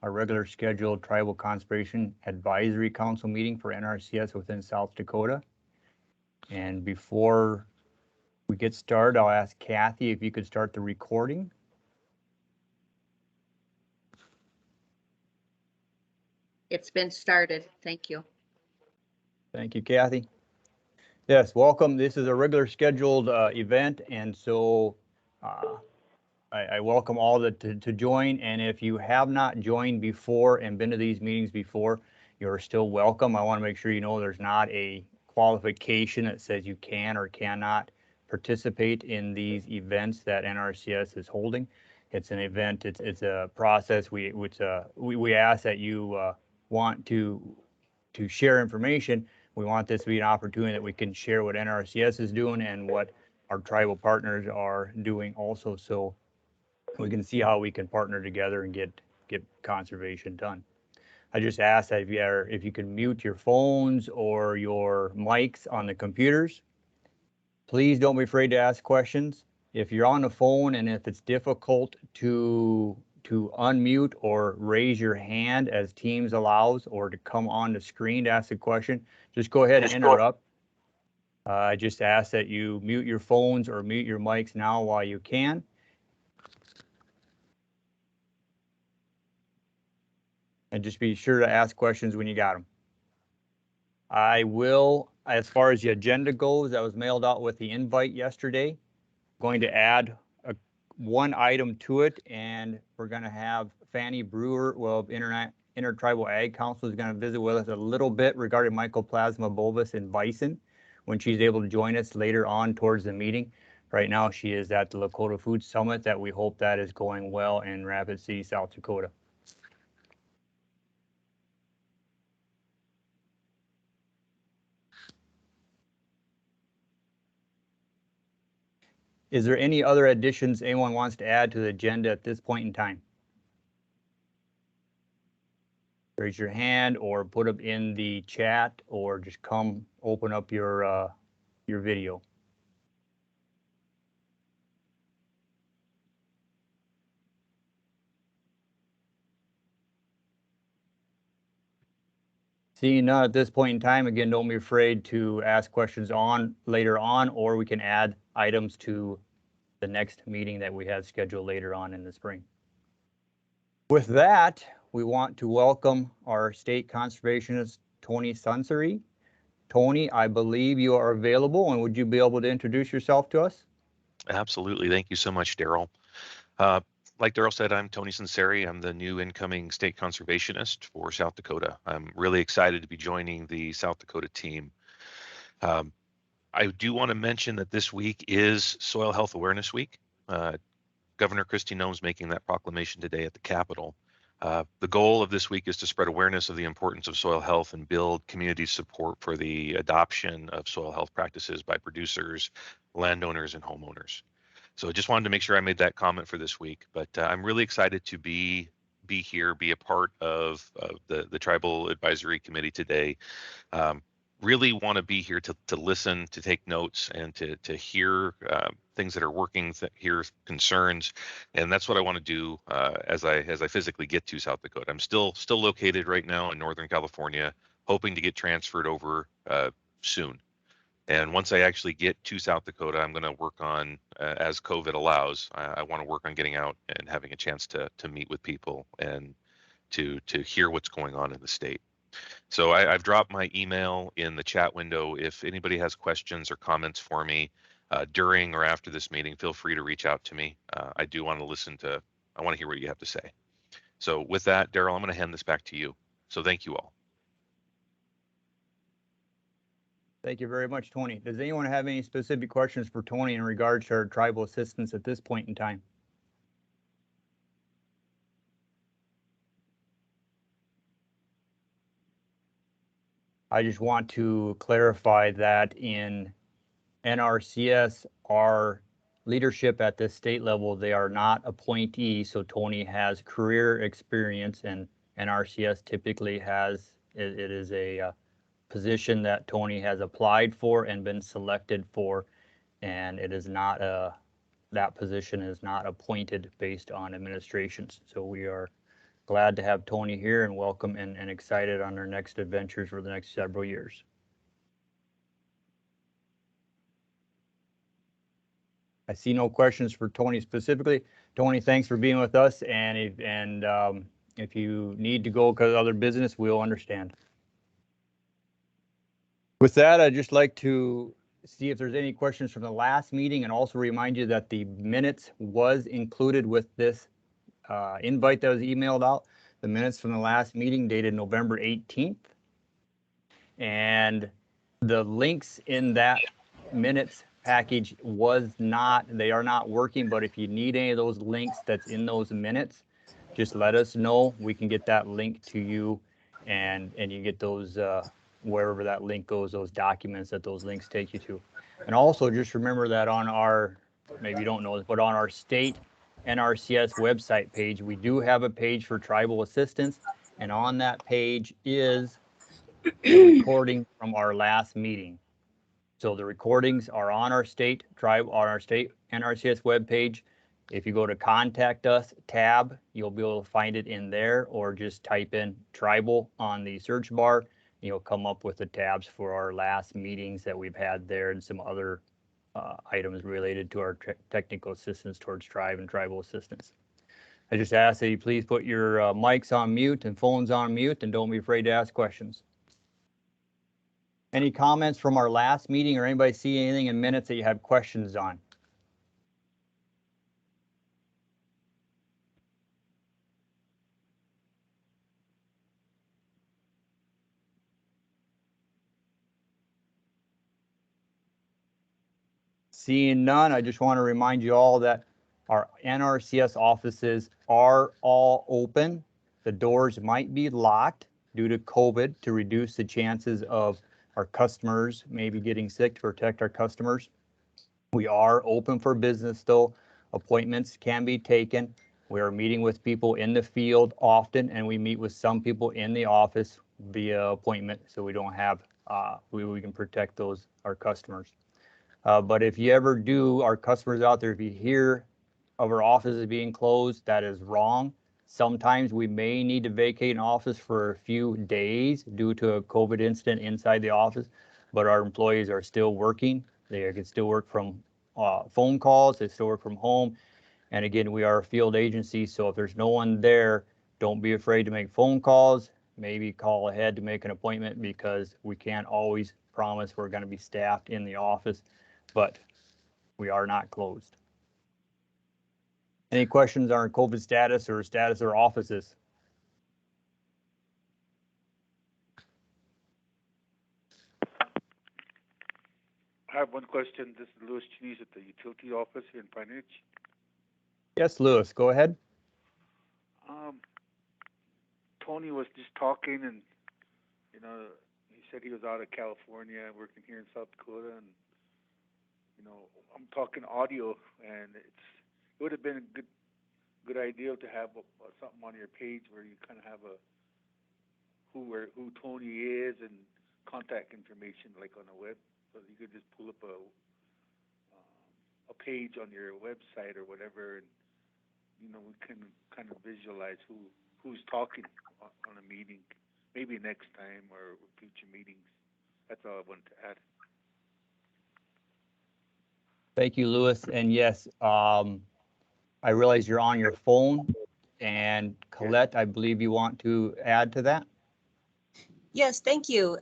our regular scheduled Tribal Conservation Advisory Council meeting for NRCS within South Dakota. And before we get started, I'll ask Kathy if you could start the recording. It's been started. Thank you. Thank you, Kathy. Yes, welcome. This is a regular scheduled event, and so I welcome all to join. And if you have not joined before and been to these meetings before, you're still welcome. I want to make sure you know there's not a qualification that says you can or cannot participate in these events that NRCS is holding. It's an event. It's a process. We ask that you want to share information. We want this to be an opportunity that we can share what NRCS is doing and what our tribal partners are doing also, so we can see how we can partner together and get conservation done. I just ask that if you can mute your phones or your mics on the computers. Please don't be afraid to ask questions. If you're on the phone and if it's difficult to unmute or raise your hand as Teams allows, or to come on the screen to ask a question, just go ahead and interrupt. I just ask that you mute your phones or mute your mics now while you can. And just be sure to ask questions when you got them. I will, as far as the agenda goes, that was mailed out with the invite yesterday, going to add one item to it, and we're going to have Fanny Brewer, well, Intertribal Ag Council, is going to visit with us a little bit regarding Mycoplasma bovis in bison when she's able to join us later on towards the meeting. Right now, she is at the Dakota Food Summit that we hope that is going well in Rapid City, South Dakota. Is there any other additions anyone wants to add to the agenda at this point in time? Raise your hand or put it in the chat, or just come open up your video. Seeing none at this point in time, again, don't be afraid to ask questions later on, or we can add items to the next meeting that we have scheduled later on in the spring. With that, we want to welcome our state conservationist, Tony Sunseri. Tony, I believe you are available, and would you be able to introduce yourself to us? Absolutely. Thank you so much, Daryl. Like Daryl said, I'm Tony Sunseri. I'm the new incoming state conservationist for South Dakota. I'm really excited to be joining the South Dakota team. I do want to mention that this week is Soil Health Awareness Week. Governor Kristi Noem's making that proclamation today at the Capitol. The goal of this week is to spread awareness of the importance of soil health and build community support for the adoption of soil health practices by producers, landowners, and homeowners. So I just wanted to make sure I made that comment for this week, but I'm really excited to be here, be a part of the Tribal Advisory Committee today. Really want to be here to listen, to take notes, and to hear things that are working, hear concerns, and that's what I want to do as I physically get to South Dakota. I'm still located right now in Northern California, hoping to get transferred over soon. And once I actually get to South Dakota, I'm going to work on, as COVID allows, I want to work on getting out and having a chance to meet with people and to hear what's going on in the state. So I've dropped my email in the chat window. If anybody has questions or comments for me during or after this meeting, feel free to reach out to me. I do want to I want to hear what you have to say. So with that, Daryl, I'm going to hand this back to you. So thank you all. Thank you very much, Tony. Does anyone have any specific questions for Tony in regards to our tribal assistance at this point in time? I just want to clarify that in NRCS, our leadership at the state level, they are not appointees. So Tony has career experience, and NRCS typically has, it is a position that Tony has applied for and been selected for, and it is not that position is not appointed based on administrations. So we are glad to have Tony here and welcome and excited on our next adventures for the next several years. I see no questions for Tony specifically. Tony, thanks for being with us. And if you need to go because of other business, we'll understand. With that, I'd just like to see if there's any questions from the last meeting and also remind you that the minutes was included with this invite that was emailed out. The minutes from the last meeting dated November 18th. And the links in that minutes package they are not working, but if you need any of those links that's in those minutes, just let us know. We can get that link to you and you get those wherever that link goes, those documents that those links take you to. And also just remember that on our, maybe you don't know this, but on our state NRCS website page, we do have a page for tribal assistance. And on that page is the recording from our last meeting. So the recordings are on our state NRCS webpage. If you go to Contact Us tab, you'll be able to find it in there, or just type in tribal on the search bar. You'll come up with the tabs for our last meetings that we've had there and some other items related to our technical assistance towards tribe and tribal assistance. I just ask that you please put your mics on mute and phones on mute, and don't be afraid to ask questions. Any comments from our last meeting, or anybody see anything in minutes that you have questions on? Seeing none, I just want to remind you all that our NRCS offices are all open. The doors might be locked due to COVID to reduce the chances of our customers maybe getting sick, to protect our customers. We are open for business though. Appointments can be taken. We are meeting with people in the field often, and we meet with some people in the office via appointment, so we don't have, we can protect our customers. But if you ever do, our customers out there, if you hear of our offices being closed, that is wrong. Sometimes we may need to vacate an office for a few days due to a COVID incident inside the office, but our employees are still working. They can still work from phone calls, they still work from home. And again, we are a field agency, so if there's no one there, don't be afraid to make phone calls. Maybe call ahead to make an appointment, because we can't always promise we're going to be staffed in the office, but we are not closed. Any questions on our COVID status or status of our offices? I have one question. This is Louis Cheese at the utility office here in Pine Ridge. Yes, Louis, go ahead. Tony was just talking, and he said he was out of California working here in South Dakota, and I'm talking audio, and it would have been a good idea to have something on your page where you kind of have who Tony is and contact information, like on the web, so you could just pull up a page on your website or whatever, and we can kind of visualize who's talking on a meeting, maybe next time or future meetings. That's all I wanted to add. Thank you, Louis. And yes, I realize you're on your phone. And Colette, I believe you want to add to that? Yes, thank you.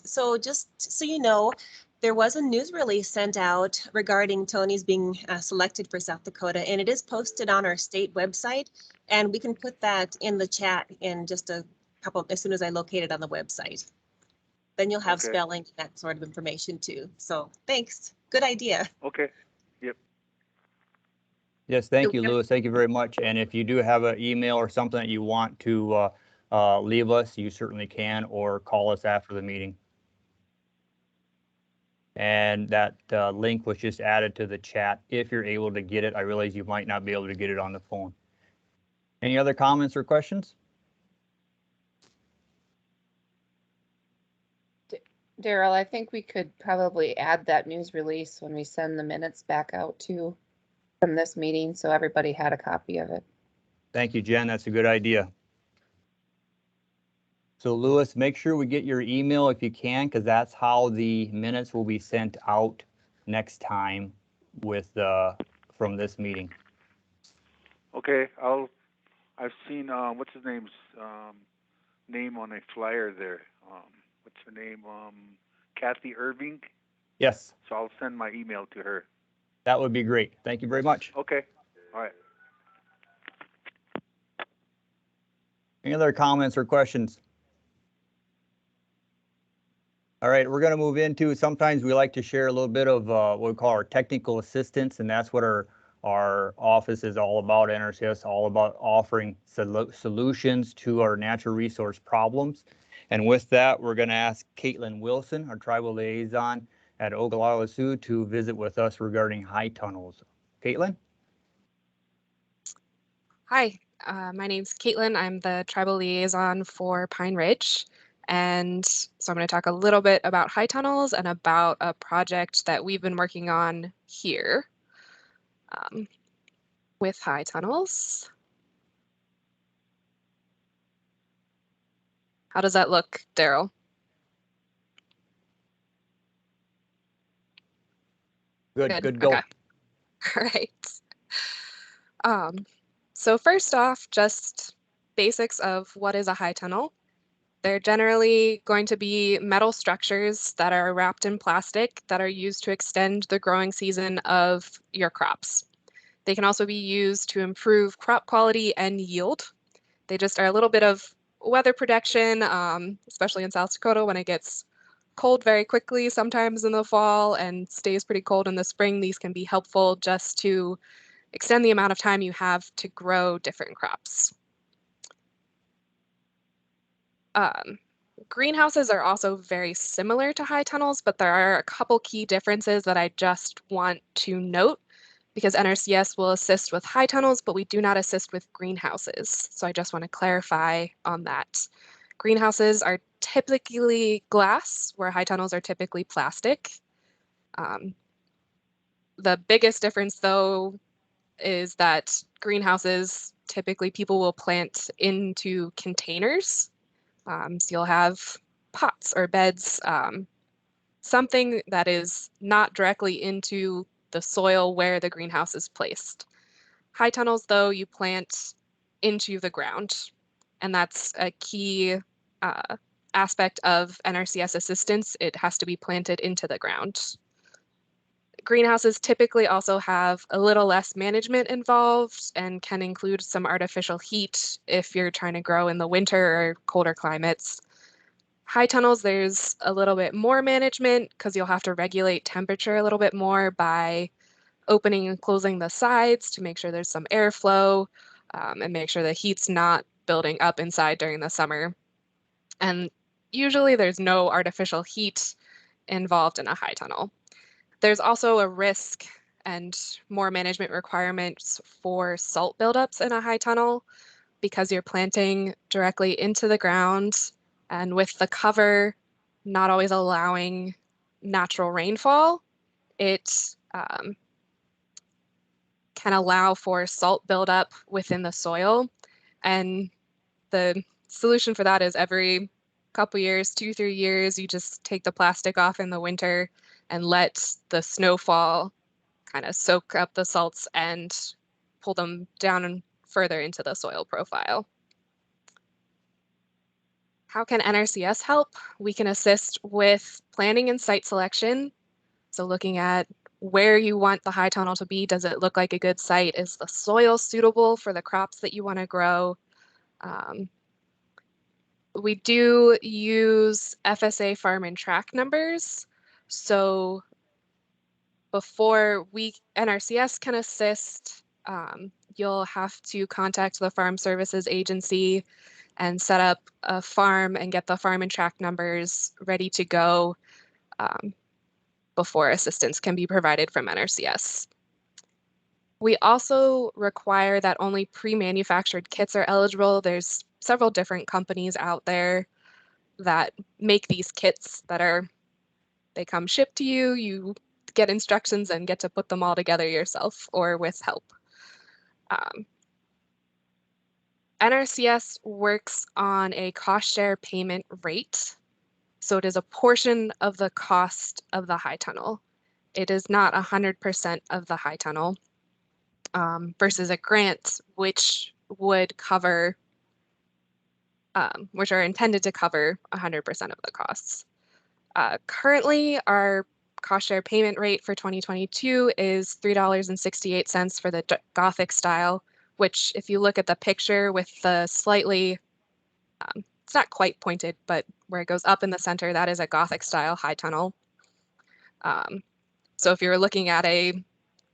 So just so you know, there was a news release sent out regarding Tony's being selected for South Dakota, and it is posted on our state website, and we can put that in the chat in just a couple, as soon as I locate it on the website. Then you'll have spelling, that sort of information too. So thanks. Good idea. Okay. Yep. Yes, thank you, Louis. Thank you very much. And if you do have an email or something that you want to leave us, you certainly can, or call us after the meeting. And that link was just added to the chat if you're able to get it. I realize you might not be able to get it on the phone. Any other comments or questions? Daryl, I think we could probably add that news release when we send the minutes back out too. from this meeting, so everybody had a copy of it. Thank you, Jen. That's a good idea. So Louis, make sure we get your email if you can, because that's how the minutes will be sent out next time with from this meeting. Okay, I've seen what's his name's name on a flyer there. What's her name? Kathy Irving. Yes, So I'll send my email to her. that would be great. Thank you very much. Okay. All right. Any other comments or questions? All right, we're going to move into, sometimes we like to share a little bit of what we call our technical assistance, and that's what our office is all about, NRCS, all about offering solutions to our natural resource problems. And with that, we're going to ask Caitlin Wilson, our tribal liaison at Oglala Sioux, to visit with us regarding high tunnels. Caitlin? Hi, my name's Caitlin. I'm the tribal liaison for Pine Ridge. And so I'm going to talk a little bit about high tunnels and about a project that we've been working on here with high tunnels. How does that look, Daryl? Good, go. Okay. All right. So first off, just basics of what is a high tunnel. They're generally going to be metal structures that are wrapped in plastic that are used to extend the growing season of your crops. They can also be used to improve crop quality and yield. They just are a little bit of weather protection, especially in South Dakota when it gets cold very quickly sometimes in the fall and stays pretty cold in the spring. These can be helpful just to extend the amount of time you have to grow different crops. Greenhouses are also very similar to high tunnels, but there are a couple key differences that I just want to note because NRCS will assist with high tunnels, but we do not assist with greenhouses. So I just want to clarify on that. Greenhouses are typically glass, where high tunnels are typically plastic. The biggest difference, though, is that greenhouses, typically people will plant into containers. So you'll have pots or beds, something that is not directly into the soil where the greenhouse is placed. High tunnels, though, you plant into the ground, and that's a key aspect of NRCS assistance. It has to be planted into the ground. Greenhouses typically also have a little less management involved and can include some artificial heat if you're trying to grow in the winter or colder climates. High tunnels, there's a little bit more management because you'll have to regulate temperature a little bit more by opening and closing the sides to make sure there's some airflow and make sure the heat's not building up inside during the summer. And usually there's no artificial heat involved in a high tunnel. There's also a risk and more management requirements for salt buildups in a high tunnel because you're planting directly into the ground and with the cover not always allowing natural rainfall, it can allow for salt buildup within the soil. And the solution for that is every couple years, 2-3 years, you just take the plastic off in the winter and let the snowfall kind of soak up the salts and pull them down and further into the soil profile. How can NRCS help? We can assist with planning and site selection. So looking at where you want the high tunnel to be. Does it look like a good site? Is the soil suitable for the crops that you want to grow? We do use FSA farm and track numbers. So before NRCS can assist, you'll have to contact the Farm Services Agency and set up a farm and get the farm and track numbers ready to go before assistance can be provided from NRCS. We also require that only pre-manufactured kits are eligible. There's several different companies out there that make these kits that they come shipped to you. You get instructions and get to put them all together yourself or with help. NRCS works on a cost share payment rate. So it is a portion of the cost of the high tunnel. It is not 100% of the high tunnel versus a grant, which would cover, which are intended to cover 100% of the costs. Currently, our cost share payment rate for 2022 is $3.68 for the Gothic style, which if you look at the picture with the slightly, it's not quite pointed, but where it goes up in the center, that is a Gothic style high tunnel. So if you're looking at a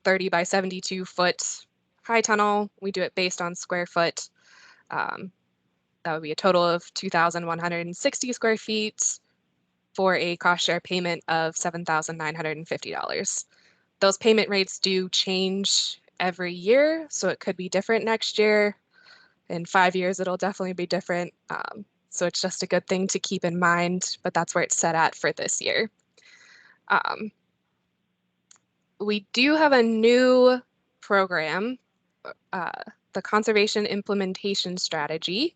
30 by 72 foot high tunnel, we do it based on square foot. That would be a total of 2,160 square feet for a cost share payment of $7,950. Those payment rates do change every year, so it could be different next year. In 5 years, it'll definitely be different. So it's just a good thing to keep in mind, but that's where it's set at for this year. We do have a new program, the Conservation Implementation Strategy,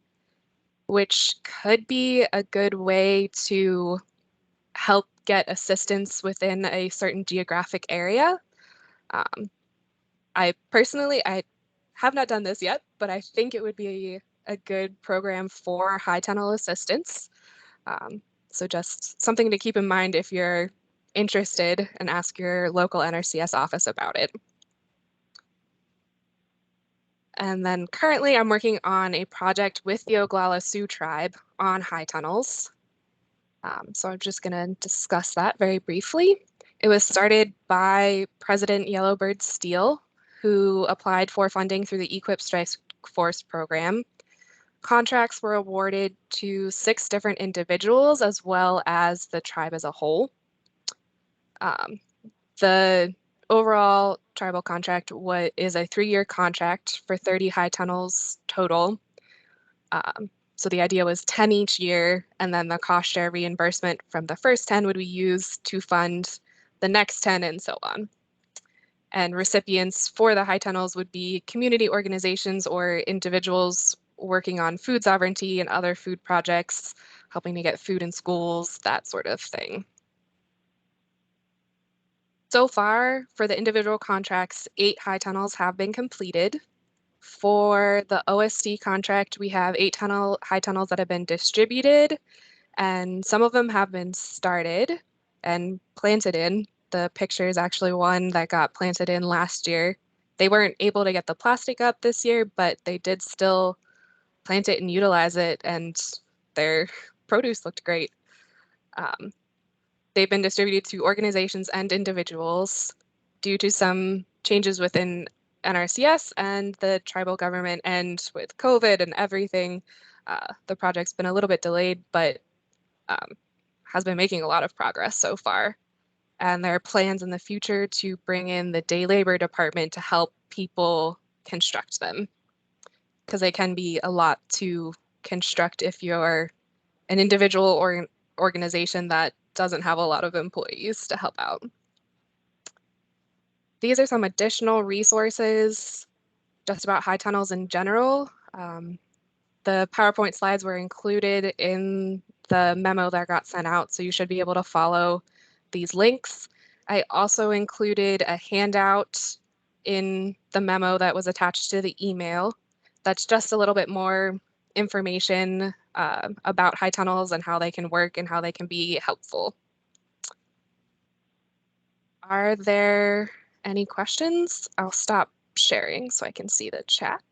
which could be a good way to help get assistance within a certain geographic area. I have not done this yet, but I think it would be a good program for high tunnel assistance. So just something to keep in mind if you're interested, and ask your local NRCS office about it. And then currently I'm working on a project with the Oglala Sioux tribe on high tunnels. So I'm just gonna discuss that very briefly. It was started by President Yellowbird Steele, who applied for funding through the EQIP Strike Force program. Contracts were awarded to 6 different individuals as well as the tribe as a whole. The overall tribal contract is a 3-year contract for 30 high tunnels total. So the idea was 10 each year, and then the cost share reimbursement from the first 10 would be used to fund the next 10 and so on. And recipients for the high tunnels would be community organizations or individuals working on food sovereignty and other food projects, helping to get food in schools, that sort of thing. So far, for the individual contracts, 8 high tunnels have been completed. For the OSD contract, we have 8 high tunnels that have been distributed, and some of them have been started and planted in. The picture is actually one that got planted in last year. They weren't able to get the plastic up this year, but they did still plant it and utilize it, and their produce looked great. They've been distributed to organizations and individuals due to some changes within NRCS and the tribal government, and with COVID and everything, the project's been a little bit delayed, but has been making a lot of progress so far. And there are plans in the future to bring in the day labor department to help people construct them, because they can be a lot to construct if you're an individual or an organization that doesn't have a lot of employees to help out. These are some additional resources just about high tunnels in general. The PowerPoint slides were included in the memo that got sent out, so you should be able to follow these links. I also included a handout in the memo that was attached to the email. That's just a little bit more information about high tunnels and how they can work and how they can be helpful. Are there any questions? I'll stop sharing so I can see the chat.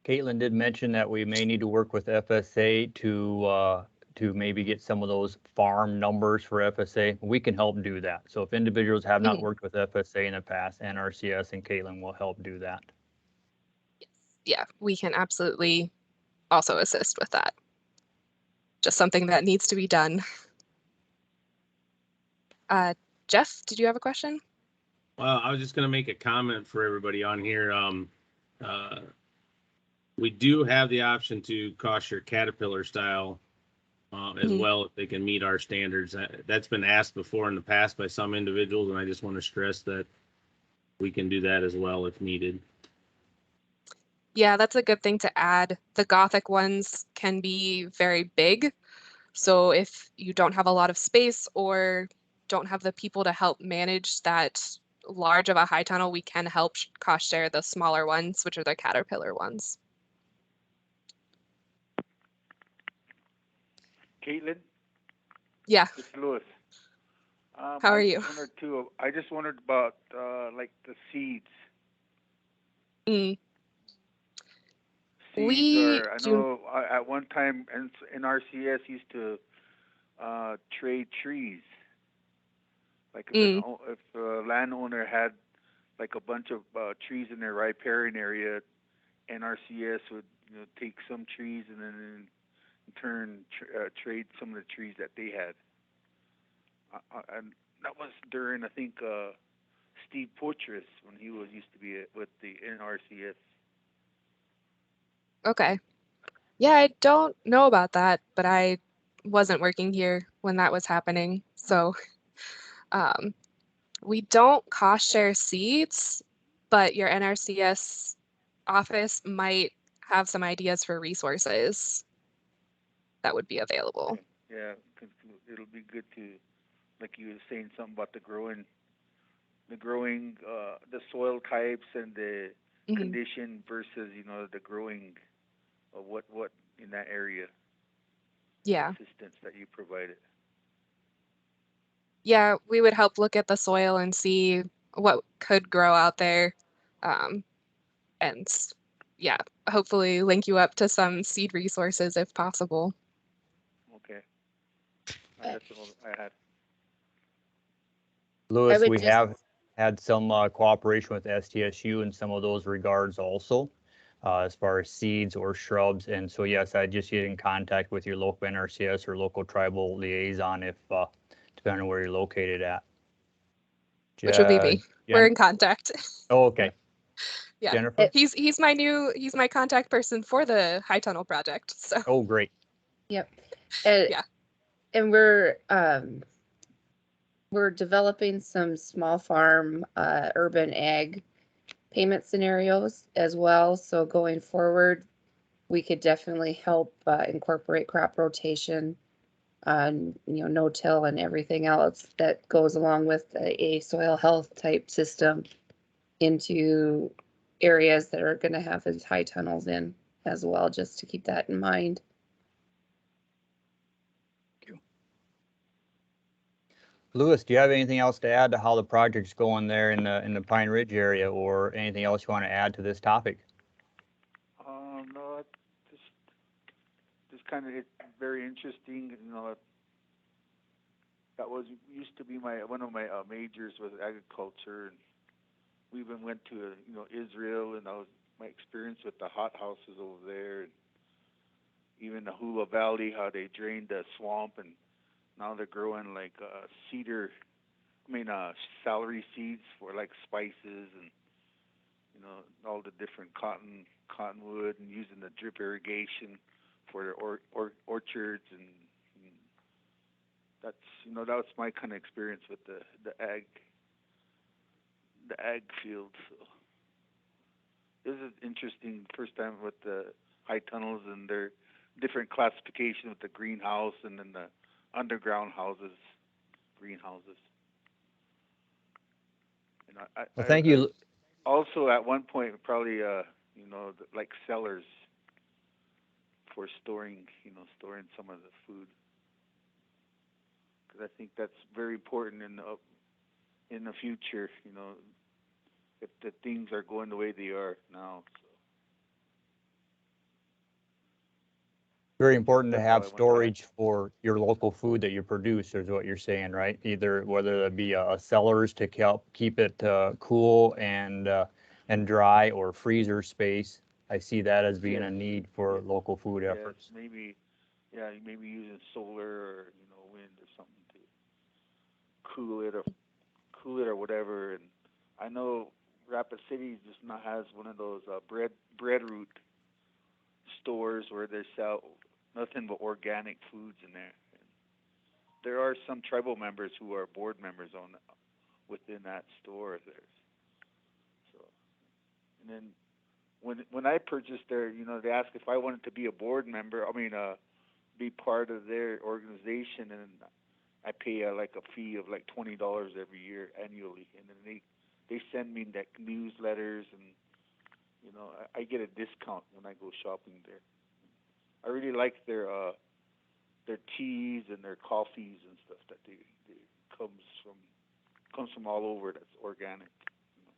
Caitlin did mention that we may need to work with FSA to maybe get some of those farm numbers for FSA. We can help do that. So if individuals have not worked with FSA in the past, NRCS and Caitlin will help do that. Yeah, we can absolutely also assist with that. Just something that needs to be done. Jeff, did you have a question? Well, I was just going to make a comment for everybody on here. We do have the option to kosher Caterpillar style as well if they can meet our standards. That's been asked before in the past by some individuals, and I just want to stress that we can do that as well if needed. Yeah, that's a good thing to add. The Gothic ones can be very big. So if you don't have a lot of space or don't have the people to help manage that large of a high tunnel, we can help cost share the smaller ones, which are the Caterpillar ones. Caitlin, Yeah. it's Lewis. How are you? I just wondered about like the seeds. Mm. Seeds I know at one time NRCS used to trade trees. Like if a landowner had like a bunch of trees in their riparian area, NRCS would take some trees and then in turn trade some of the trees that they had. And that was during I think Steve Poitras when he used to be with the NRCS. Okay. Yeah, I don't know about that, but I wasn't working here when that was happening. So we don't cost share seeds, but your NRCS office might have some ideas for resources that would be available. Okay. Yeah, it'll be good to, like you were saying, something about the soil types and the condition versus the growing of what in that area. Yeah. Assistance that you provided. Yeah, we would help look at the soil and see what could grow out there. And yeah, hopefully link you up to some seed resources if possible. Okay. That's all I had. Lewis, we have had some cooperation with STSU in some of those regards also, as far as seeds or shrubs. And so, yes, I'd just get in contact with your local NRCS or local tribal liaison if, depending on where you're located at. Which would be me. We're in contact. Oh, okay. Yeah. Jennifer? He's my contact person for the High Tunnel project. So. Oh, great. Yep. Yeah. And we're developing some small farm urban ag payment scenarios as well. So going forward, we could definitely help incorporate crop rotation, no-till and everything else that goes along with a soil health type system into areas that are going to have these high tunnels in as well, just to keep that in mind. Lewis, do you have anything else to add to how the project's going there in the Pine Ridge area, or anything else you want to add to this topic? No, just kind of very interesting. That used to be one of my majors was agriculture, and we even went to Israel, and my experience with the hot houses over there, and even the Hula Valley, how they drained the swamp, and now they're growing like celery seeds for like spices and all the different cottonwood, and using the drip irrigation for their orchards, and that's that was my kind of experience with the ag field. So this is interesting. First time with the high tunnels and their different classification with the greenhouse and then the underground greenhouses. And Well, thank you. Also, at one point, probably like cellars for storing some of the food, because I think that's very important in the future. If the things are going the way they are now. So. Very important to have storage for your local food that you produce, is what you're saying, right? Either whether it be a cellars to keep it cool and dry, or freezer space. I see that as being a need for local food efforts. Maybe using solar or wind or something to cool it or whatever. And I know Rapid City just now has one of those bread root stores where they sell nothing but organic foods in there. There are some tribal members who are board members on within that store of theirs. So, and then when I purchased there, you know, they asked if I wanted to be a board member. I mean, be part of their organization, and I pay like a fee of like $20 every year annually, and then they send me like newsletters, and you know, I get a discount when I go shopping there. I really like their teas and their coffees and stuff that they comes from all over. That's organic. You know.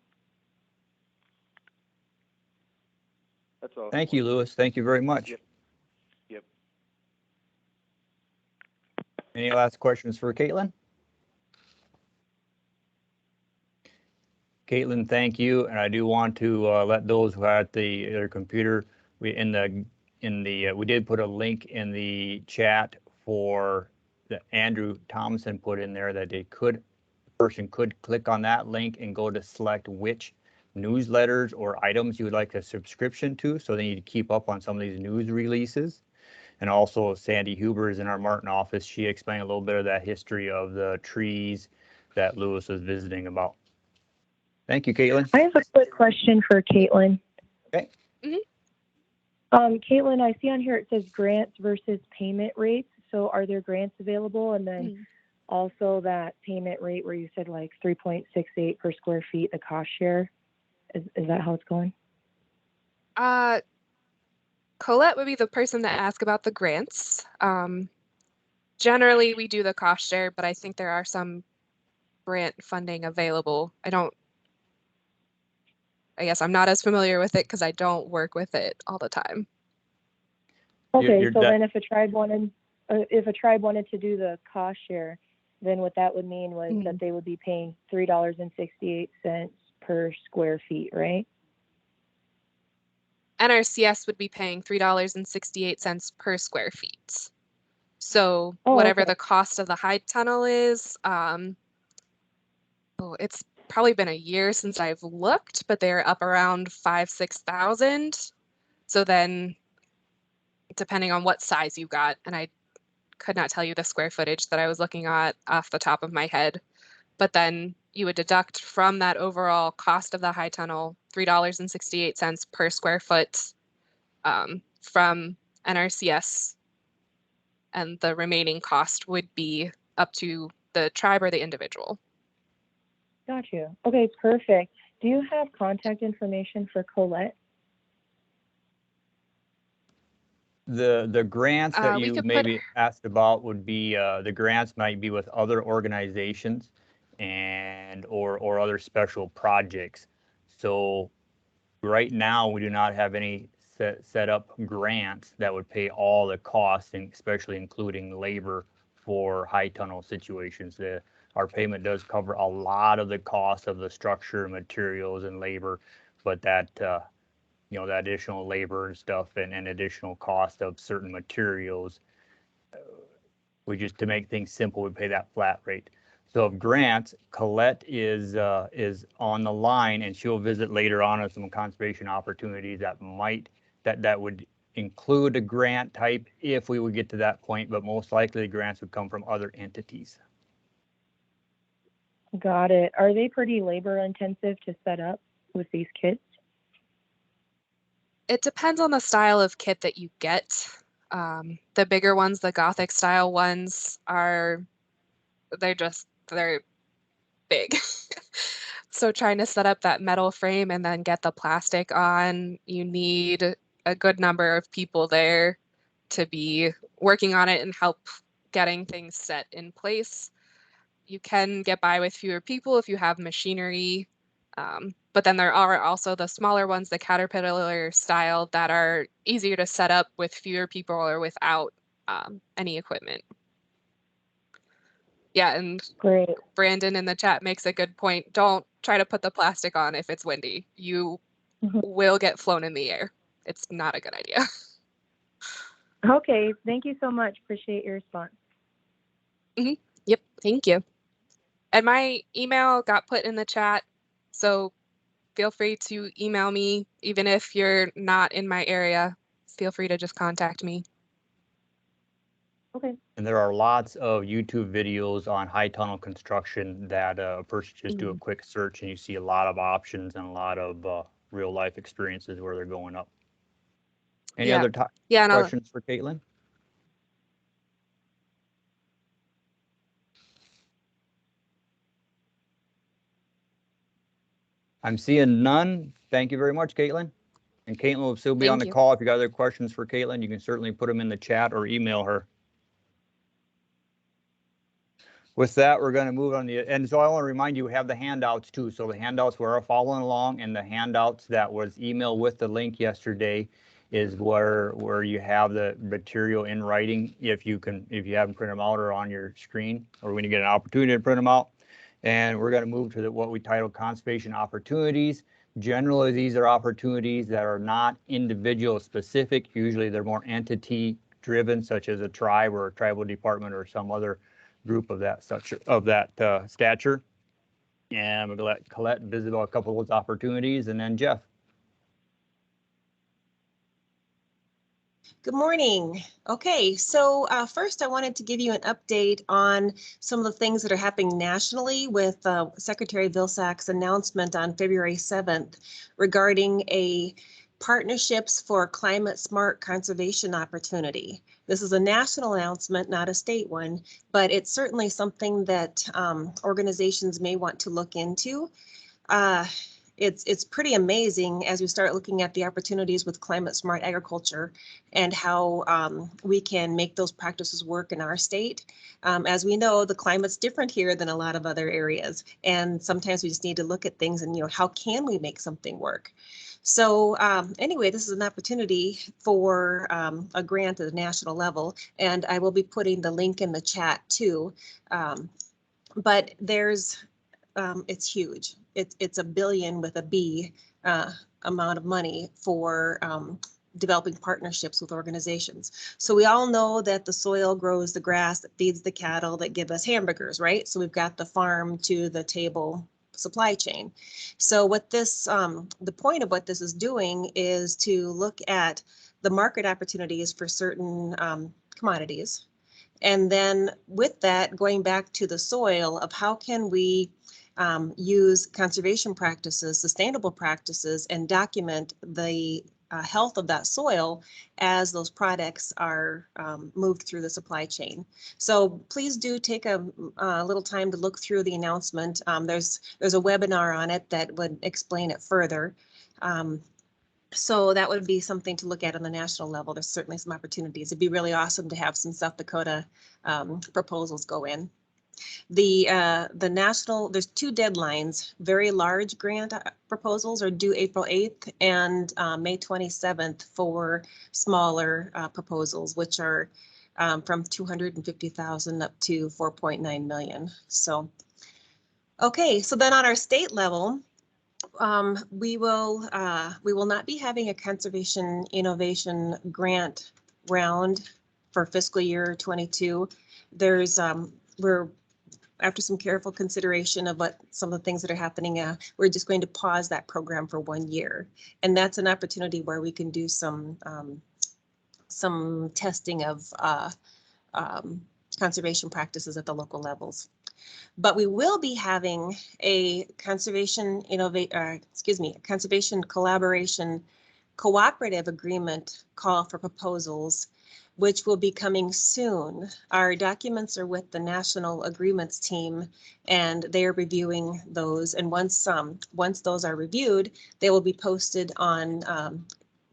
That's all. Thank you, Louis. Thank you very much. Yep. Yep. Any last questions for Caitlin? Caitlin, thank you. And I do want to let those who are at their computer, we did put a link in the chat for that Andrew Thompson put in there that person could click on that link and go to select which newsletters or items you would like a subscription to, so they need to keep up on some of these news releases. And also Sandy Huber is in our Martin office. She explained a little bit of that history of the trees that Louis was visiting about. Thank you, Caitlin. I have a quick question for Caitlin. Okay. Caitlin, I see on here it says grants versus payment rates. So are there grants available? And then also that payment rate where you said like 3.68 per square feet, the cost share. Is that how it's going? Colette would be the person to ask about the grants. Generally, we do the cost share, but I think there are some grant funding available. I guess I'm not as familiar with it because I don't work with it all the time. Okay, so then if a tribe wanted to do the cost share, then what that would mean was that they would be paying $3.68 per square feet, right? NRCS would be paying $3.68 per square feet. So whatever the cost of the high tunnel is, it's probably been a year since I've looked, but they're up around 5,000–6,000. So then, depending on what size you got, and I could not tell you the square footage that I was looking at off the top of my head, but then you would deduct from that overall cost of the high tunnel $3.68 per square foot from NRCS, and the remaining cost would be up to the tribe or the individual. Got you. Okay, perfect. Do you have contact information for Colette? The grants that you maybe asked about would be the grants might be with other organizations and or other special projects. So right now we do not have any set up grants that would pay all the costs, and especially including labor for high tunnel situations. Our payment does cover a lot of the cost of the structure, materials, and labor, but that you know, the additional labor and stuff and additional cost of certain materials, we just, to make things simple, we pay that flat rate. So of grants, Colette is on the line, and she'll visit later on some conservation opportunities that would include a grant type if we would get to that point, but most likely the grants would come from other entities. Got it. Are they pretty labor intensive to set up with these kits? It depends on the style of kit that you get. The bigger ones, the Gothic style ones, they're big. So trying to set up that metal frame and then get the plastic on, you need a good number of people there to be working on it and help getting things set in place. You can get by with fewer people if you have machinery, but then there are also the smaller ones, the Caterpillar style, that are easier to set up with fewer people or without any equipment. Yeah, and great. Brandon in the chat makes a good point. Don't try to put the plastic on if it's windy. You will get flown in the air. It's not a good idea. Okay, thank you so much. Appreciate your response. Yep, thank you. And my email got put in the chat, so feel free to email me even if you're not in my area. feel free to just contact me. Okay. And there are lots of YouTube videos on high tunnel construction that a person just do a quick search and you see a lot of options and a lot of real life experiences where they're going up. Any Yeah. other Yeah, and questions for Caitlin? I'm seeing none. Thank you very much, Caitlin. And Caitlin will still be on the Thank you. call. If you got other questions for Caitlin, you can certainly put them in the chat or email her. With that, we're going to move on and so I want to remind you, we have the handouts too. So the handouts we're following along, and the handouts that was emailed with the link yesterday is where you have the material in writing. If you haven't printed them out or on your screen, or when you get an opportunity to print them out. And we're going to move to what we title conservation opportunities. Generally, these are opportunities that are not individual specific. Usually they're more entity driven, such as a tribe or a tribal department or some other group of that stature. And we're going to let Colette visit a couple of those opportunities, and then Jeff. Good morning. Okay, so first I wanted to give you an update on some of the things that are happening nationally with Secretary Vilsack's announcement on February 7th regarding a Partnerships for Climate Smart Conservation Opportunity. This is a national announcement, not a state one, but it's certainly something that organizations may want to look into. It's pretty amazing as we start looking at the opportunities with climate smart agriculture and how we can make those practices work in our state. As we know, the climate's different here than a lot of other areas, and sometimes we just need to look at things and, how can we make something work? So anyway, this is an opportunity for a grant at the national level, and I will be putting the link in the chat too. But it's huge. It's $1 billion with a B amount of money for developing partnerships with organizations. So we all know that the soil grows the grass that feeds the cattle that give us hamburgers, right? So we've got the farm to the table supply chain. So what this, the point of what this is doing is to look at the market opportunities for certain commodities. And then with that, going back to the soil of how can we use conservation practices, sustainable practices, and document the health of that soil as those products are moved through the supply chain. So please do take a little time to look through the announcement. There's a webinar on it that would explain it further. So that would be something to look at on the national level. There's certainly some opportunities. It'd be really awesome to have some South Dakota proposals go in. The national, there's 2 deadlines. Very large grant proposals are due April 8th and May 27th for smaller proposals, which are from 250,000 up to 4.9 million. So, okay, so then on our state level, we will not be having a conservation innovation grant round for fiscal year 22. There's we're after some careful consideration of what some of the things that are happening, we're just going to pause that program for 1 year, and that's an opportunity where we can do some testing of conservation practices at the local levels. But we will be having a conservation collaboration cooperative agreement call for proposals, which will be coming soon. Our documents are with the National Agreements team, and they are reviewing those. And once those are reviewed, they will be posted on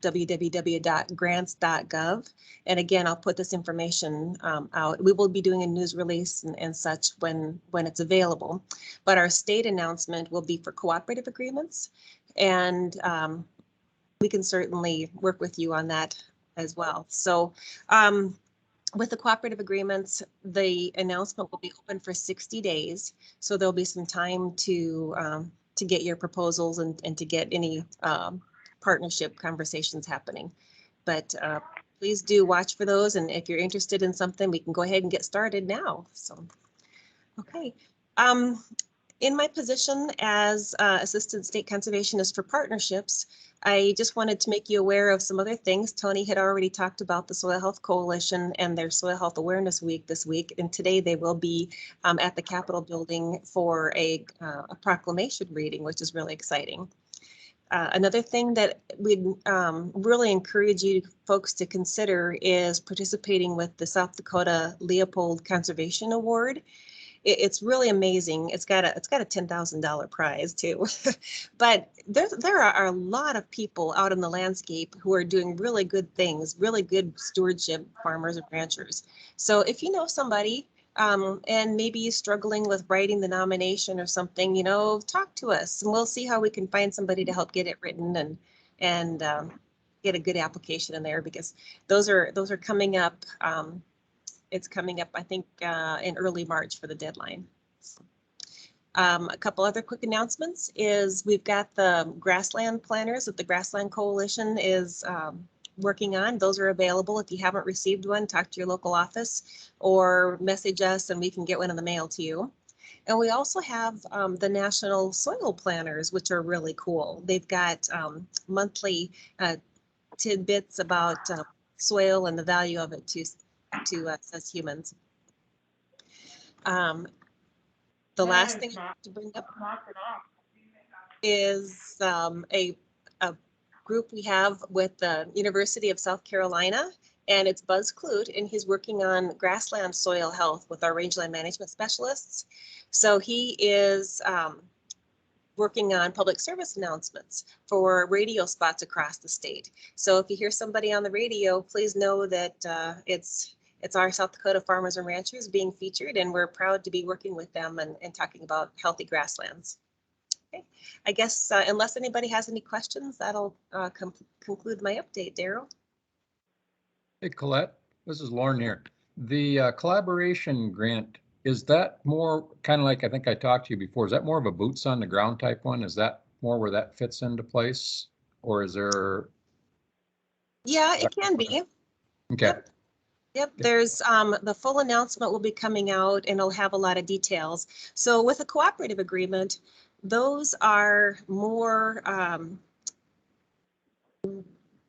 www.grants.gov. And again, I'll put this information out. We will be doing a news release and such when it's available. But our state announcement will be for cooperative agreements, and we can certainly work with you on that as well. So with the cooperative agreements, the announcement will be open for 60 days. So there'll be some time to get your proposals and to get any partnership conversations happening. But please do watch for those. And if you're interested in something, we can go ahead and get started now. So, okay. In my position as Assistant State Conservationist for Partnerships, I just wanted to make you aware of some other things. Tony had already talked about the Soil Health Coalition and their Soil Health Awareness Week this week, and today they will be at the Capitol building for a proclamation reading, which is really exciting. Another thing that we'd really encourage you folks to consider is participating with the South Dakota Leopold Conservation Award. It's really amazing. It's got a $10,000 prize too, but there are a lot of people out in the landscape who are doing really good things, really good stewardship, farmers and ranchers. So if you know somebody and maybe struggling with writing the nomination or something, you know, talk to us and we'll see how we can find somebody to help get it written and get a good application in there, because those are coming up. It's coming up, I think, in early March for the deadline. A couple other quick announcements is we've got the grassland planners that the Grassland Coalition is working on. Those are available. If you haven't received one, talk to your local office or message us and we can get one in the mail to you. And we also have the National Soil Planners, which are really cool. They've got monthly tidbits about soil and the value of it to us as humans. The last thing I have to bring up is a group we have with the University of South Carolina, and it's Buzz Clute, and he's working on grassland soil health with our rangeland management specialists. So he is working on public service announcements for radio spots across the state. So if you hear somebody on the radio, please know that it's our South Dakota farmers and ranchers being featured, and we're proud to be working with them and talking about healthy grasslands. Okay, I guess unless anybody has any questions, that'll conclude my update, Daryl. Hey, Colette, this is Lauren here. The collaboration grant, is that more kind of like, I think I talked to you before, is that more of a boots on the ground type one? Is that more where that fits into place? Or is there? Yeah, it can be. Okay. Yep, there's the full announcement will be coming out and it'll have a lot of details. So with a cooperative agreement, those are more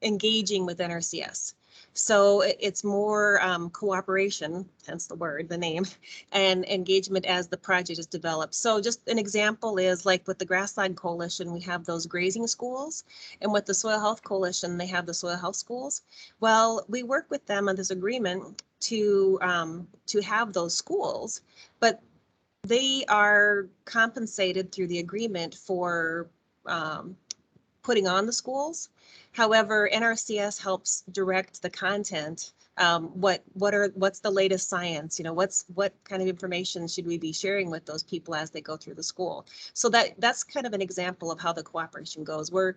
engaging with NRCS. So it's more cooperation, hence the word, the name, and engagement as the project is developed. So just an example is like with the Grassland Coalition, we have those grazing schools, and with the Soil Health Coalition, they have the soil health schools. Well, we work with them on this agreement to have those schools, but they are compensated through the agreement for putting on the schools. However, NRCS helps direct the content. What's the latest science? You know, what kind of information should we be sharing with those people as they go through the school? So that's kind of an example of how the cooperation goes, where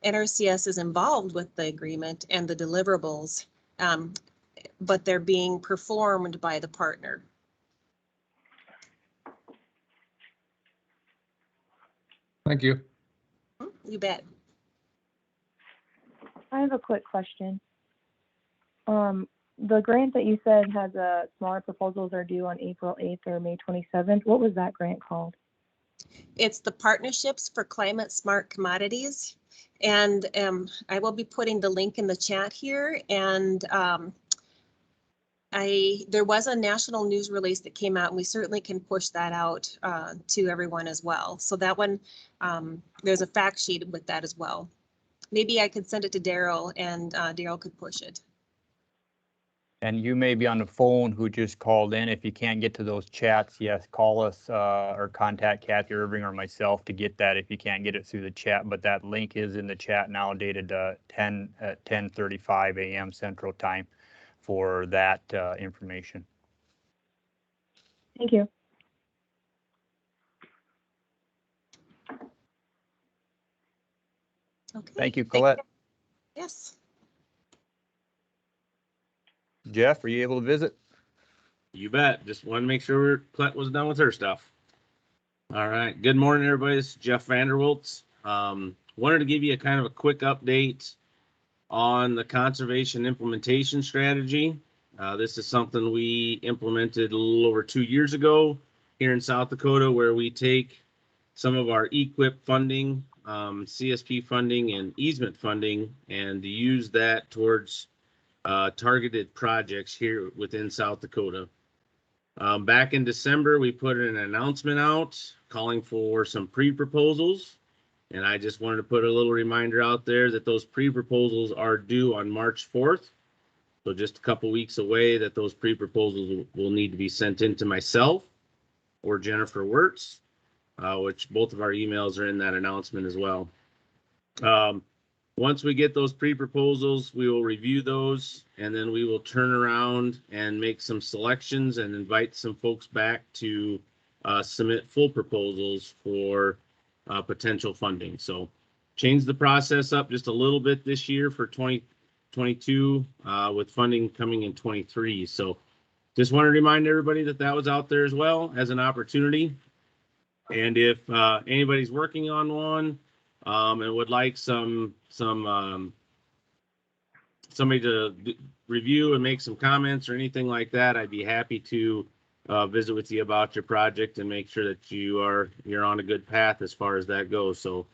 NRCS is involved with the agreement and the deliverables, but they're being performed by the partner. Thank you. You bet. I have a quick question. The grant that you said has smaller proposals are due on April 8th or May 27th. What was that grant called? It's the Partnerships for Climate Smart Commodities. And I will be putting the link in the chat here. And there was a national news release that came out, and we certainly can push that out to everyone as well. So that one, there's a fact sheet with that as well. Maybe I could send it to Daryl and Daryl could push it. And you may be on the phone who just called in. If you can't get to those chats, yes, call us or contact Kathy Irving or myself to get that if you can't get it through the chat. But that link is in the chat now, dated 10:35 a.m. Central Time for that information. Thank you. Okay. Thank you, Colette. Yes. Jeff, are you able to visit? You bet. Just want to make sure Colette was done with her stuff. All right. Good morning, everybody. This is Jeff Vanderwoltz. Wanted to give you a kind of a quick update on the conservation implementation strategy. This is something we implemented a little over 2 years ago here in South Dakota, where we take some of our EQIP funding, CSP funding, and easement funding, and to use that towards targeted projects here within South Dakota. Back in December, we put an announcement out calling for some pre-proposals. And I just wanted to put a little reminder out there that those pre-proposals are due on March 4th. So just a couple weeks away, that those pre-proposals will need to be sent in to myself or Jennifer Wirtz, which both of our emails are in that announcement as well. Once we get those pre-proposals, we will review those, and then we will turn around and make some selections and invite some folks back to submit full proposals for potential funding. So change the process up just a little bit this year for 2022 with funding coming in 23. So just want to remind everybody that that was out there as well as an opportunity. And if anybody's working on one and would like somebody to review and make some comments or anything like that, I'd be happy to visit with you about your project and make sure that you're on a good path as far as that goes. So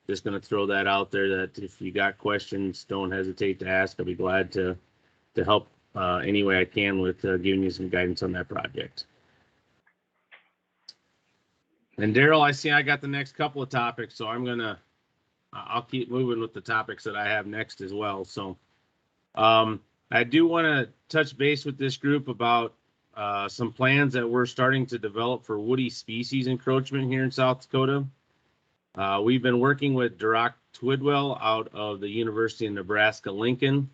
just going to throw that out there, that if you got questions, don't hesitate to ask. I'll be glad to help any way I can with giving you some guidance on that project. And Daryl, I see I got the next couple of topics, so I'll keep moving with the topics that I have next as well. So I do want to touch base with this group about some plans that we're starting to develop for woody species encroachment here in South Dakota. We've been working with Duroc Twidwell out of the University of Nebraska-Lincoln.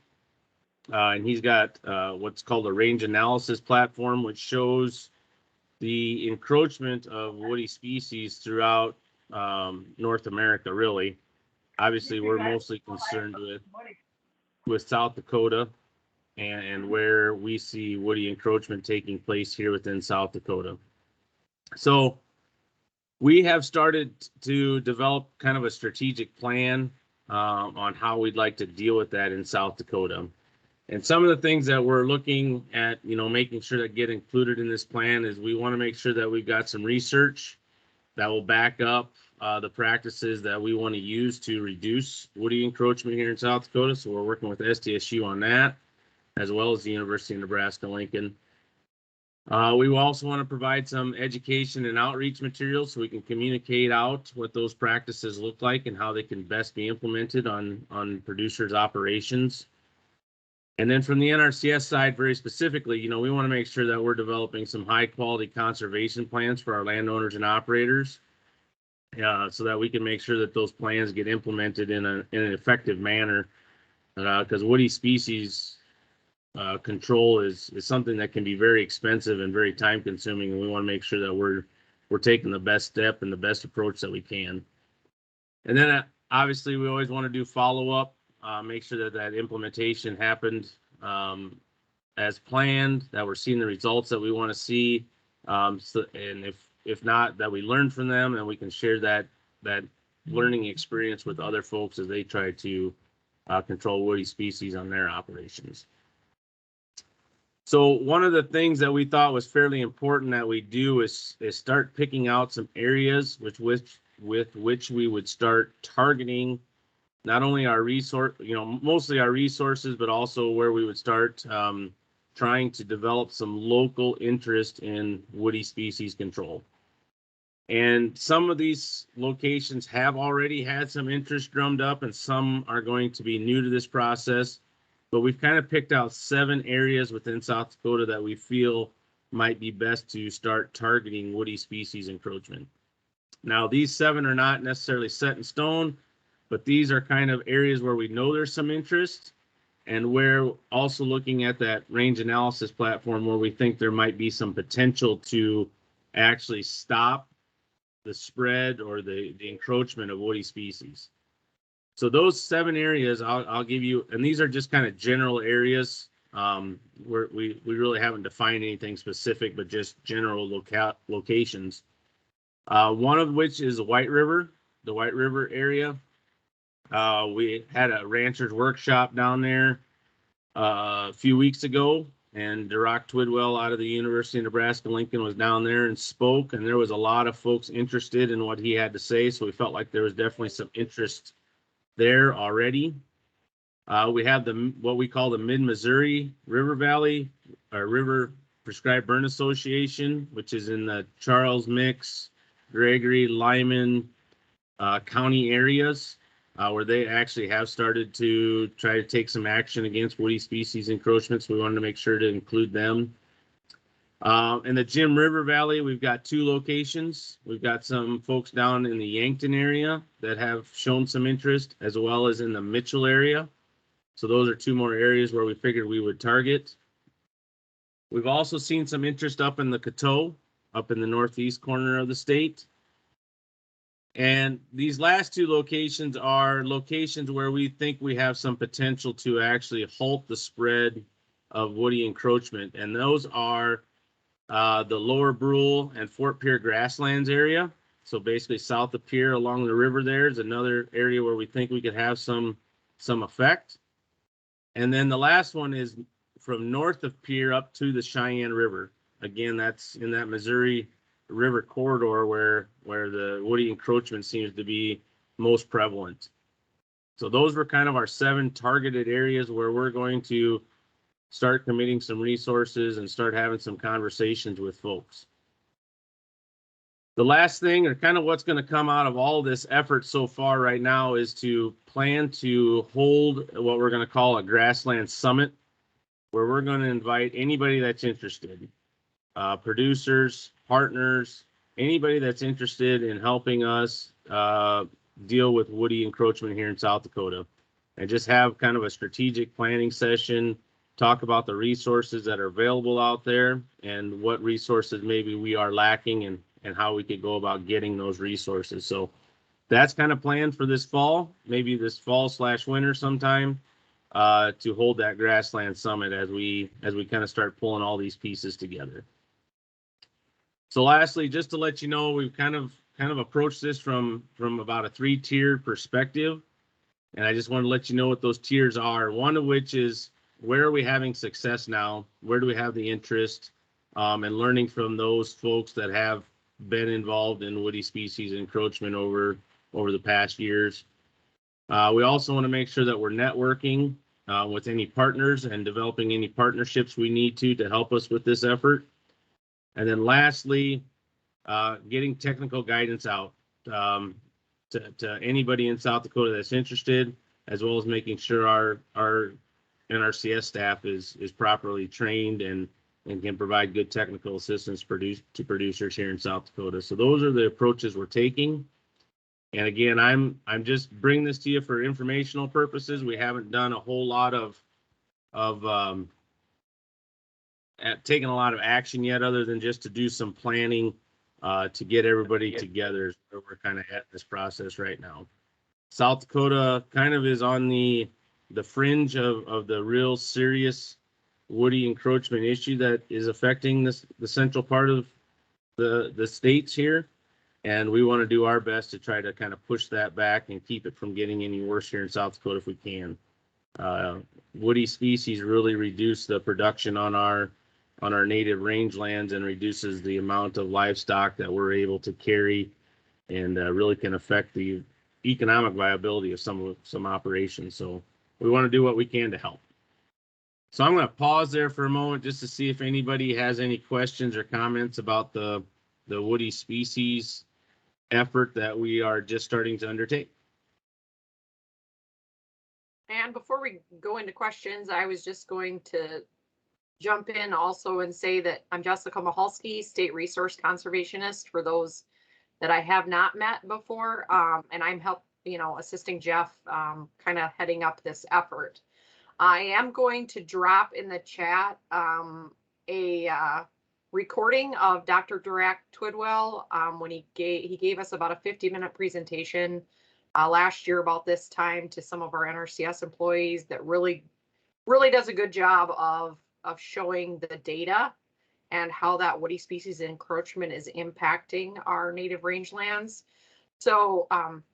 And he's got what's called a range analysis platform, which shows the encroachment of woody species throughout North America, really. Obviously, we're mostly concerned with South Dakota and where we see woody encroachment taking place here within South Dakota. So we have started to develop kind of a strategic plan on how we'd like to deal with that in South Dakota. And some of the things that we're looking at, making sure that get included in this plan is we want to make sure that we've got some research that will back up the practices that we want to use to reduce woody encroachment here in South Dakota. So we're working with SDSU on that, as well as the University of Nebraska-Lincoln. We also want to provide some education and outreach materials so we can communicate out what those practices look like and how they can best be implemented on producers' operations. And then from the NRCS side, very specifically, we want to make sure that we're developing some high quality conservation plans for our landowners and operators, so that we can make sure that those plans get implemented in an effective manner. Because woody species control is something that can be very expensive and very time consuming, and we want to make sure that we're taking the best step and the best approach that we can. And then obviously we always want to do follow up. Make sure that implementation happened as planned, that we're seeing the results that we want to see. And if not, that we learn from them and we can share that learning experience with other folks as they try to control woody species on their operations. So one of the things that we thought was fairly important that we do is start picking out some areas with which we would start targeting not only our mostly our resources, but also where we would start trying to develop some local interest in woody species control. And some of these locations have already had some interest drummed up, and some are going to be new to this process. But we've kind of picked out 7 areas within South Dakota that we feel might be best to start targeting woody species encroachment. Now, these 7 are not necessarily set in stone, but these are kind of areas where we know there's some interest, and we're also looking at that range analysis platform where we think there might be some potential to actually stop the spread or the encroachment of woody species. So those 7 areas I'll give you, and these are just kind of general areas where we really haven't defined anything specific, but just general locations. One of which is the White River area. We had a rancher's workshop down there a few weeks ago, and Duroc Twidwell out of the University of Nebraska-Lincoln was down there and spoke, and there was a lot of folks interested in what he had to say, so we felt like there was definitely some interest there already. We have what we call the Mid-Missouri River Valley, or River Prescribed Burn Association, which is in the Charles, Mix, Gregory, Lyman county areas, where they actually have started to try to take some action against woody species encroachments. We wanted to make sure to include them. In the Jim River Valley, we've got 2 locations. We've got some folks down in the Yankton area that have shown some interest, as well as in the Mitchell area. So those are 2 more areas where we figured we would target. We've also seen some interest up in the Coteau, up in the northeast corner of the state. And these last 2 locations are locations where we think we have some potential to actually halt the spread of woody encroachment. And those are the Lower Brule and Fort Pierre grasslands area. So basically south of Pierre along the river there is another area where we think we could have some effect. And then the last one is from north of Pierre up to the Cheyenne River. Again, that's in that Missouri River corridor where the woody encroachment seems to be most prevalent. So those were kind of our 7 targeted areas where we're going to start committing some resources and start having some conversations with folks. The last thing, or kind of what's going to come out of all this effort so far right now, is to plan to hold what we're going to call a grassland summit, where we're going to invite anybody that's interested, producers, partners, anybody that's interested in helping us deal with woody encroachment here in South Dakota, and just have kind of a strategic planning session, talk about the resources that are available out there and what resources maybe we are lacking, and how we could go about getting those resources. So that's kind of planned for this fall, maybe this fall/winter sometime, to hold that grassland summit as we kind of start pulling all these pieces together. So lastly, just to let you know, we've kind of approached this from about a 3-tiered perspective. And I just want to let you know what those tiers are. One of which is, where are we having success now? Where do we have the interest? And learning from those folks that have been involved in woody species encroachment over the past years. We also want to make sure that we're networking with any partners and developing any partnerships we need to help us with this effort. And then lastly, getting technical guidance out to anybody in South Dakota that's interested, as well as making sure our NRCS staff is properly trained and can provide good technical assistance to producers here in South Dakota. So those are the approaches we're taking. And again, I'm just bringing this to you for informational purposes. We haven't done a whole lot of taken a lot of action yet, other than just to do some planning to get everybody together. So we're kind of at this process right now. South Dakota kind of is on the fringe of the real serious woody encroachment issue that is affecting the central part of the states here. And we want to do our best to try to kind of push that back and keep it from getting any worse here in South Dakota if we can. Woody species really reduce the production on our native rangelands and reduces the amount of livestock that we're able to carry, and really can affect the economic viability of some operations. So we want to do what we can to help. So I'm going to pause there for a moment just to see if anybody has any questions or comments about the woody species effort that we are just starting to undertake. And before we go into questions, I was just going to jump in also and say that I'm Jessica Mahalski, State Resource Conservationist, for those that I have not met before. And I'm assisting Jeff, kind of heading up this effort. I am going to drop in the chat a recording of Dr. Duroc Twidwell when he gave us about a 50-minute presentation last year about this time to some of our NRCS employees that really does a good job of showing the data and how that woody species encroachment is impacting our native rangelands. So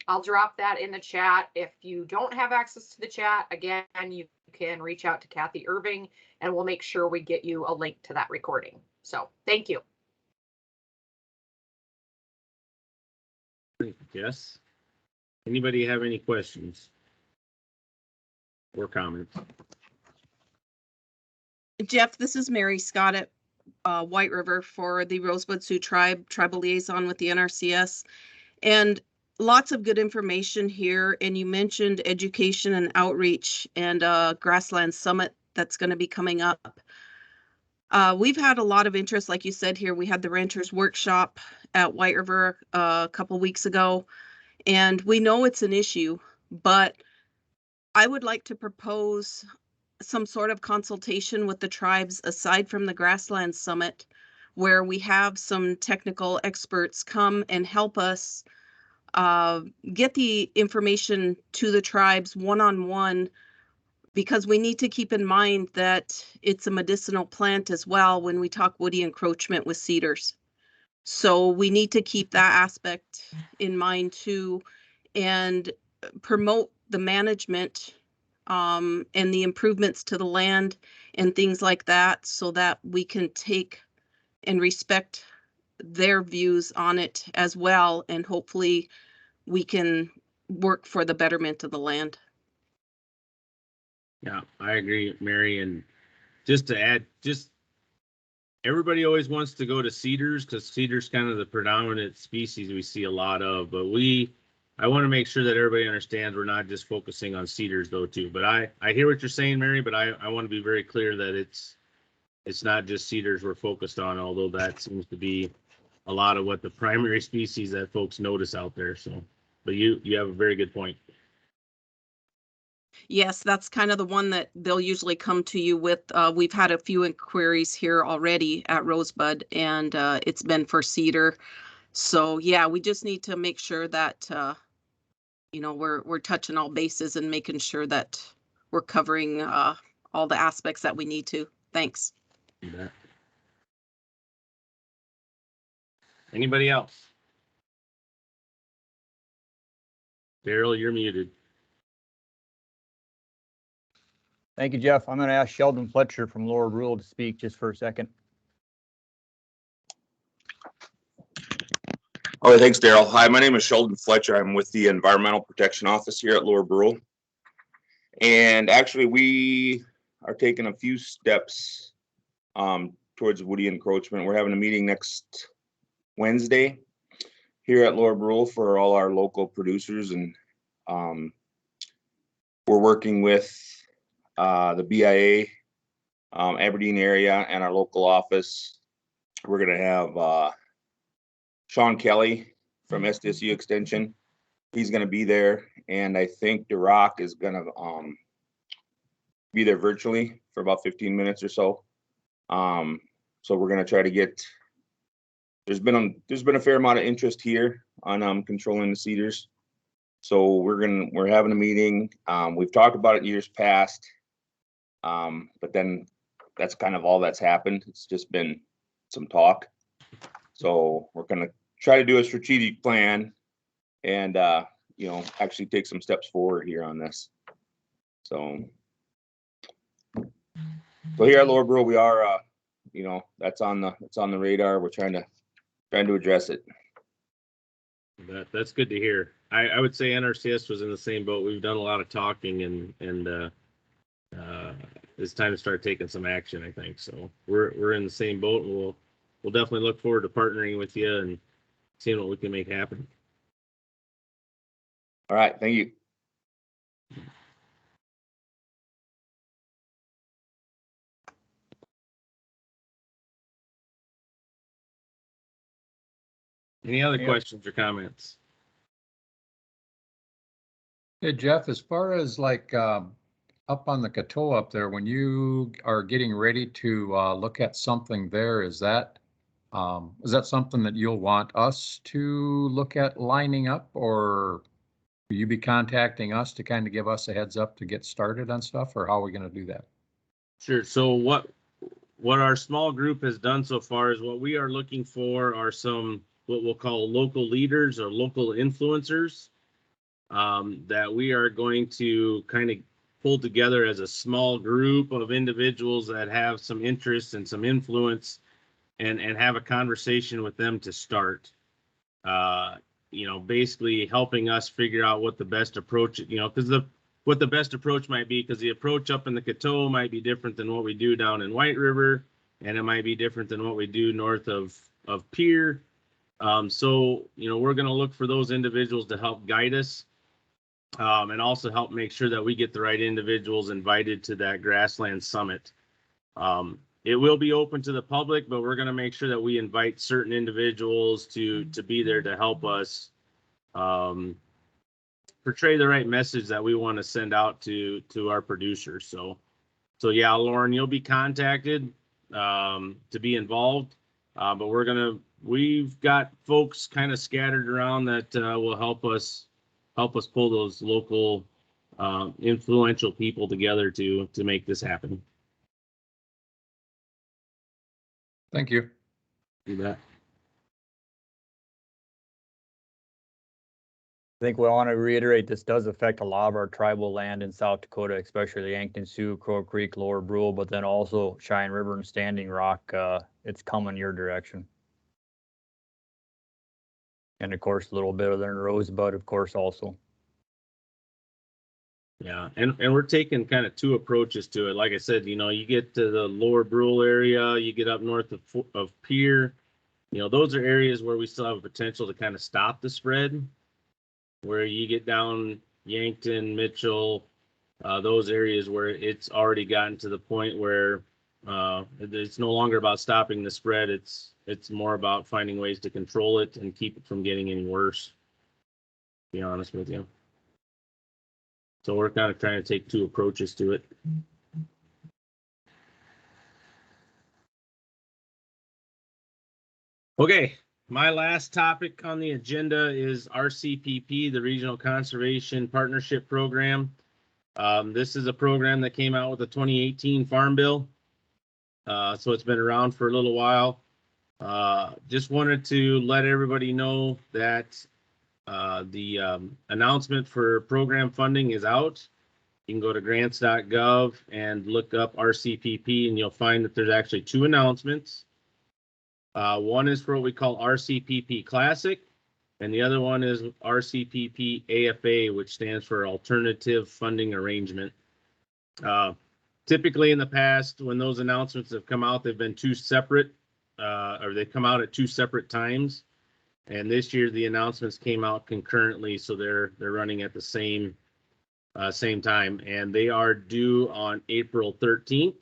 I'll drop that in the chat. If you don't have access to the chat, again, you can reach out to Kathy Irving and we'll make sure we get you a link to that recording. So thank you. Yes. Anybody have any questions or comments? Jeff, this is Mary Scott at White River for the Rosebud Sioux Tribe, tribal liaison with the NRCS. And lots of good information here. And you mentioned education and outreach and Grassland Summit that's going to be coming up. We've had a lot of interest, like you said here. We had the Renters Workshop at White River a couple weeks ago. And we know it's an issue, but I would like to propose some sort of consultation with the tribes aside from the Grassland Summit, where we have some technical experts come and help us get the information to the tribes one-on-one, because we need to keep in mind that it's a medicinal plant as well when we talk woody encroachment with cedars. So we need to keep that aspect in mind too, and promote the management and the improvements to the land and things like that, so that we can take and respect their views on it as well. And hopefully we can work for the betterment of the land. Yeah, I agree, Mary. And just to add, everybody always wants to go to cedars because cedar's kind of the predominant species we see a lot of. But I want to make sure that everybody understands we're not just focusing on cedars though too. But I hear what you're saying, Mary, but I want to be very clear that it's not just cedars we're focused on, although that seems to be a lot of what the primary species that folks notice out there. So, but you have a very good point. Yes, that's kind of the one that they'll usually come to you with. We've had a few inquiries here already at Rosebud, and it's been for cedar. So yeah, we just need to make sure that we're touching all bases and making sure that we're covering all the aspects that we need to. Thanks. Anybody else? Daryl, you're muted. Thank you, Jeff. I'm going to ask Sheldon Fletcher from Lower Rural to speak just for a second. Oh, thanks, Daryl. Hi, my name is Sheldon Fletcher. I'm with the Environmental Protection Office here at Lower Rural. And actually, we are taking a few steps towards woody encroachment. We're having a meeting next Wednesday here at Lower Rural for all our local producers. And we're working with the BIA, Aberdeen area, and our local office. We're going to have Sean Kelly from SDSU Extension. He's going to be there, and I think DeRock is going to be there virtually for about 15 minutes or so. So we're going to try to get. There's been a fair amount of interest here on controlling the cedars. So we're having a meeting. We've talked about it in years past, but then that's kind of all that's happened. It's just been some talk. So we're going to try to do a strategic plan and actually take some steps forward here on this. So here at Lower Rural, we are that's on the radar. We're trying to address it. That's good to hear. I would say NRCS was in the same boat. We've done a lot of talking and it's time to start taking some action, I think. So we're in the same boat, and we'll definitely look forward to partnering with you and seeing what we can make happen. All right, thank you. Any other questions or comments? Hey, Jeff, as far as like up on the Coteau up there, when you are getting ready to look at something there, is that something that you'll want us to look at lining up, or will you be contacting us to kind of give us a heads up to get started on stuff, or how are we going to do that? Sure. So what our small group has done so far is what we are looking for are some what we'll call local leaders or local influencers that we are going to kind of pulled together as a small group of individuals that have some interest and some influence, and have a conversation with them to start. Basically helping us figure out what the best approach, because what the best approach might be, because the approach up in the Coteau might be different than what we do down in White River, and it might be different than what we do north of Pierre. So we're going to look for those individuals to help guide us, and also help make sure that we get the right individuals invited to that grassland summit. It will be open to the public, but we're going to make sure that we invite certain individuals to be there to help us portray the right message that we want to send out to our producers. So yeah, Lauren, you'll be contacted to be involved, but we've got folks kind of scattered around that will help us pull those local influential people together to make this happen. Thank you. You bet. I think we want to reiterate, this does affect a lot of our tribal land in South Dakota, especially the Yankton Sioux, Crow Creek, Lower Brule, but then also Cheyenne River and Standing Rock. It's coming your direction. And of course, a little bit of the Rosebud, of course, also. Yeah, and we're taking kind of two approaches to it. Like I said, you get to the Lower Brule area, you get up north of Pierre, those are areas where we still have a potential to kind of stop the spread. Where you get down Yankton, Mitchell, those areas where it's already gotten to the point where it's no longer about stopping the spread. It's more about finding ways to control it and keep it from getting any worse, to be honest with you. So we're kind of trying to take two approaches to it. Okay, my last topic on the agenda is RCPP, the Regional Conservation Partnership Program. This is a program that came out with the 2018 Farm Bill. So it's been around for a little while. Just wanted to let everybody know that the announcement for program funding is out. You can go to grants.gov and look up RCPP, and you'll find that there's actually two announcements. One is for what we call RCPP Classic, and the other one is RCPP AFA, which stands for Alternative Funding Arrangement. Typically in the past, when those announcements have come out, they've been two separate, or they come out at two separate times. And this year the announcements came out concurrently, so they're running at the same time, and they are due on April 13th.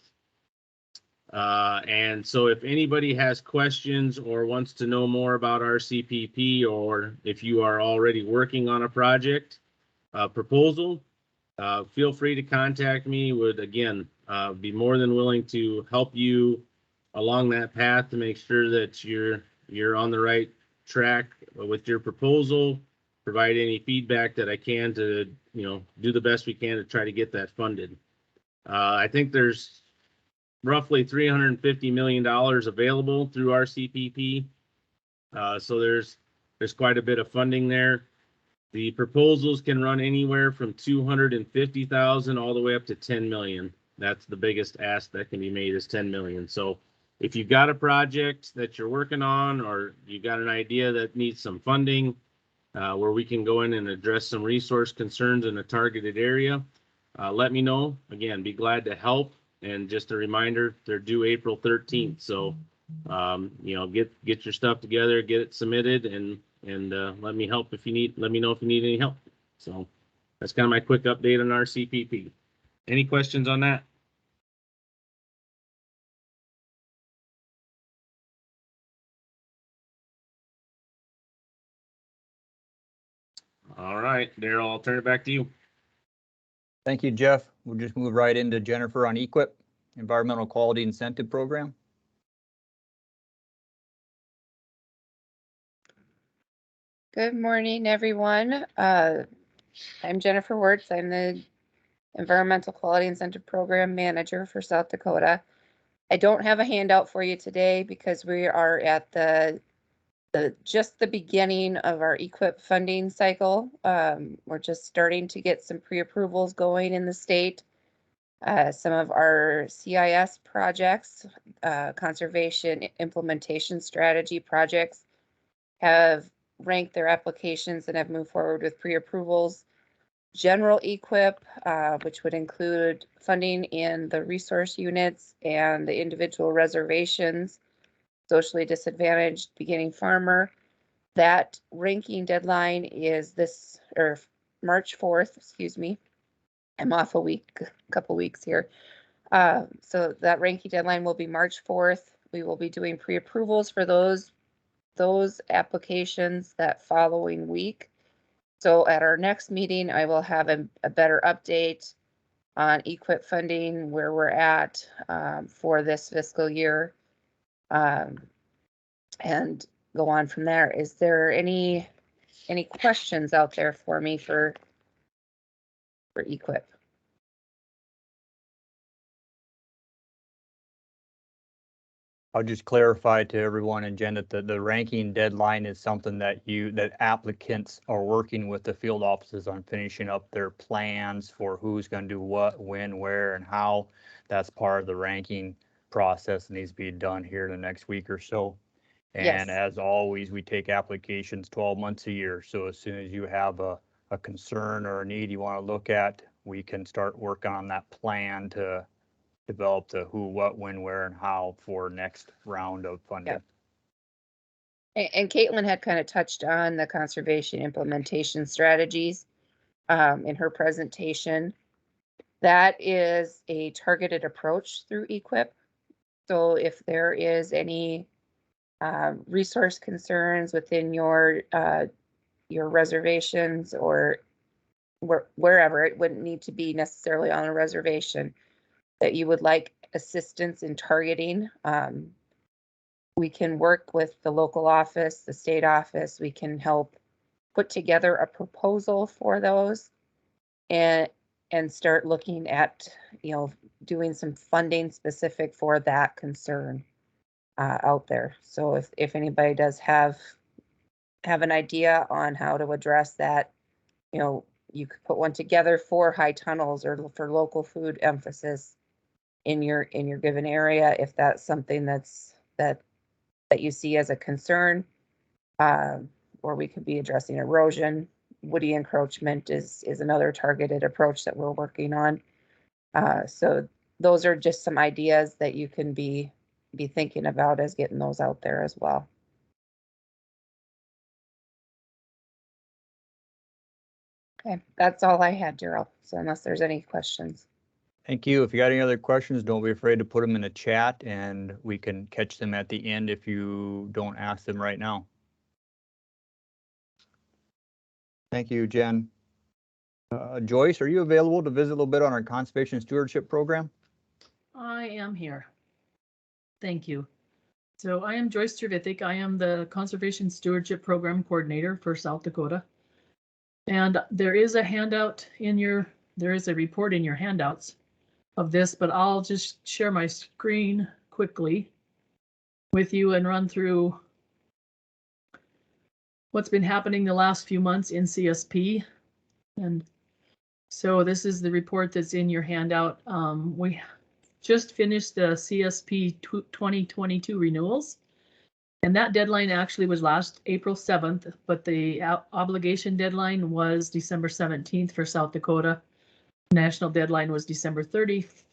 And so if anybody has questions or wants to know more about RCPP, or if you are already working on a project proposal, feel free to contact me. Would again be more than willing to help you along that path to make sure that you're on the right track with your proposal, provide any feedback that I can to do the best we can to try to get that funded. I think there's roughly $350 million available through RCPP. So there's quite a bit of funding there. The proposals can run anywhere from 250,000 all the way up to 10 million. That's the biggest ask that can be made, is 10 million. So if you've got a project that you're working on, or you've got an idea that needs some funding, where we can go in and address some resource concerns in a targeted area, let me know. Again, be glad to help. And just a reminder, they're due April 13th. So, get your stuff together, get it submitted, and let me help if you need. Let me know if you need any help. So that's kind of my quick update on RCPP. Any questions on that? All right, Daryl, I'll turn it back to you. Thank you, Jeff. We'll just move right into Jennifer on EQIP, Environmental Quality Incentive Program. Good morning, everyone. I'm Jennifer Wirtz. I'm the Environmental Quality Incentive Program Manager for South Dakota. I don't have a handout for you today because we are at just the beginning of our EQIP funding cycle. We're just starting to get some pre-approvals going in the state. Some of our CIS projects, conservation implementation strategy projects, have ranked their applications and have moved forward with pre-approvals. General equip, which would include funding in the resource units and the individual reservations, socially disadvantaged beginning farmer. That ranking deadline is March 4th, excuse me. I'm off a couple weeks here. So that ranking deadline will be March 4th. We will be doing pre-approvals for those applications that following week. So at our next meeting, I will have a better update on equip funding, where we're at for this fiscal year, and go on from there. Is there any questions out there for me for equip? I'll just clarify to everyone and Jen that the ranking deadline is something that applicants are working with the field offices on finishing up their plans for who's going to do what, when, where, and how. That's part of the ranking process and needs to be done here in the next week or so. And Yes. as always, we take applications 12 months a year. So as soon as you have a concern or a need you want to look at, we can start working on that plan to develop the who, what, when, where, and how for next round of funding. Yep. And Caitlin had kind of touched on the conservation implementation strategies in her presentation. That is a targeted approach through equip. So if there is any resource concerns within your reservations or wherever, it wouldn't need to be necessarily on a reservation, that you would like assistance in targeting, we can work with the local office, the state office. We can help put together a proposal for those and start looking at, doing some funding specific for that concern out there. So if anybody does have an idea on how to address that, you could put one together for high tunnels or for local food emphasis in your given area, if that's something that you see as a concern, or we could be addressing erosion. Woody encroachment is another targeted approach that we're working on. So those are just some ideas that you can be thinking about as getting those out there as well. Okay, that's all I had, Daryl. So unless there's any questions. Thank you. If you got any other questions, don't be afraid to put them in the chat and we can catch them at the end if you don't ask them right now. Thank you, Jen. Joyce, are you available to visit a little bit on our conservation stewardship program? I am here. Thank you. So I am Joyce Trevithick. I am the Conservation Stewardship Program Coordinator for South Dakota. And there is a handout there is a report in your handouts of this, but I'll just share my screen quickly with you and run through what's been happening the last few months in CSP. And so this is the report that's in your handout. We just finished the CSP 2022 renewals, and that deadline actually was last April 7th, but the obligation deadline was December 17th for South Dakota. National deadline was December 30th.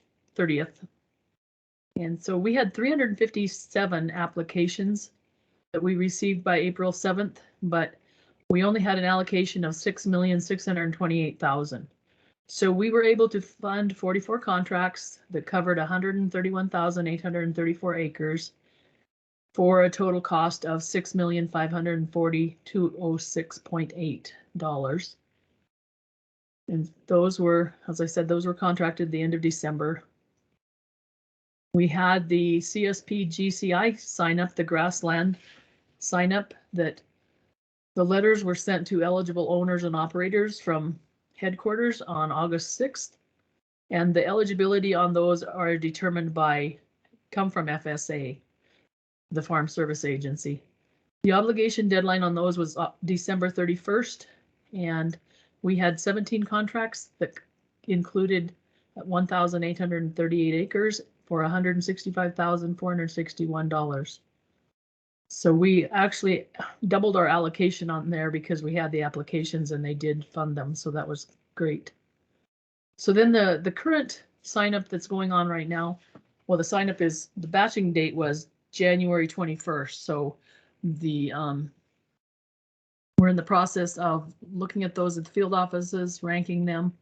And so we had 357 applications that we received by April 7th, but we only had an allocation of $6,628,000. So we were able to fund 44 contracts that covered 131,834 acres for a total cost of $6,540,206.8. And those were, as I said, those were contracted the end of December. We had the CSP GCI sign up, the grassland sign up, that the letters were sent to eligible owners and operators from headquarters on August 6th. And the eligibility on those are determined come from FSA, the Farm Service Agency. The obligation deadline on those was December 31st. And we had 17 contracts that included at 1,838 acres for $165,461. So we actually doubled our allocation on there because we had the applications and they did fund them. So that was great. So then the current sign up that's going on right now, well, the sign up is, the batching date was January 21st. So the we're in the process of looking at those at the field offices, ranking them.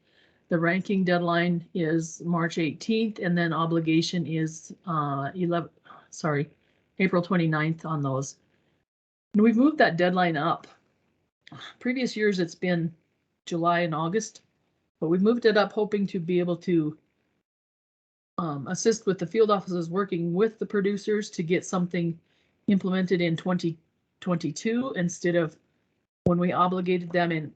The ranking deadline is March 18th, and then obligation is April 29th on those. And we've moved that deadline up. Previous years it's been July and August, but we've moved it up hoping to be able to assist with the field offices working with the producers to get something implemented in 2022 instead of when we obligated them in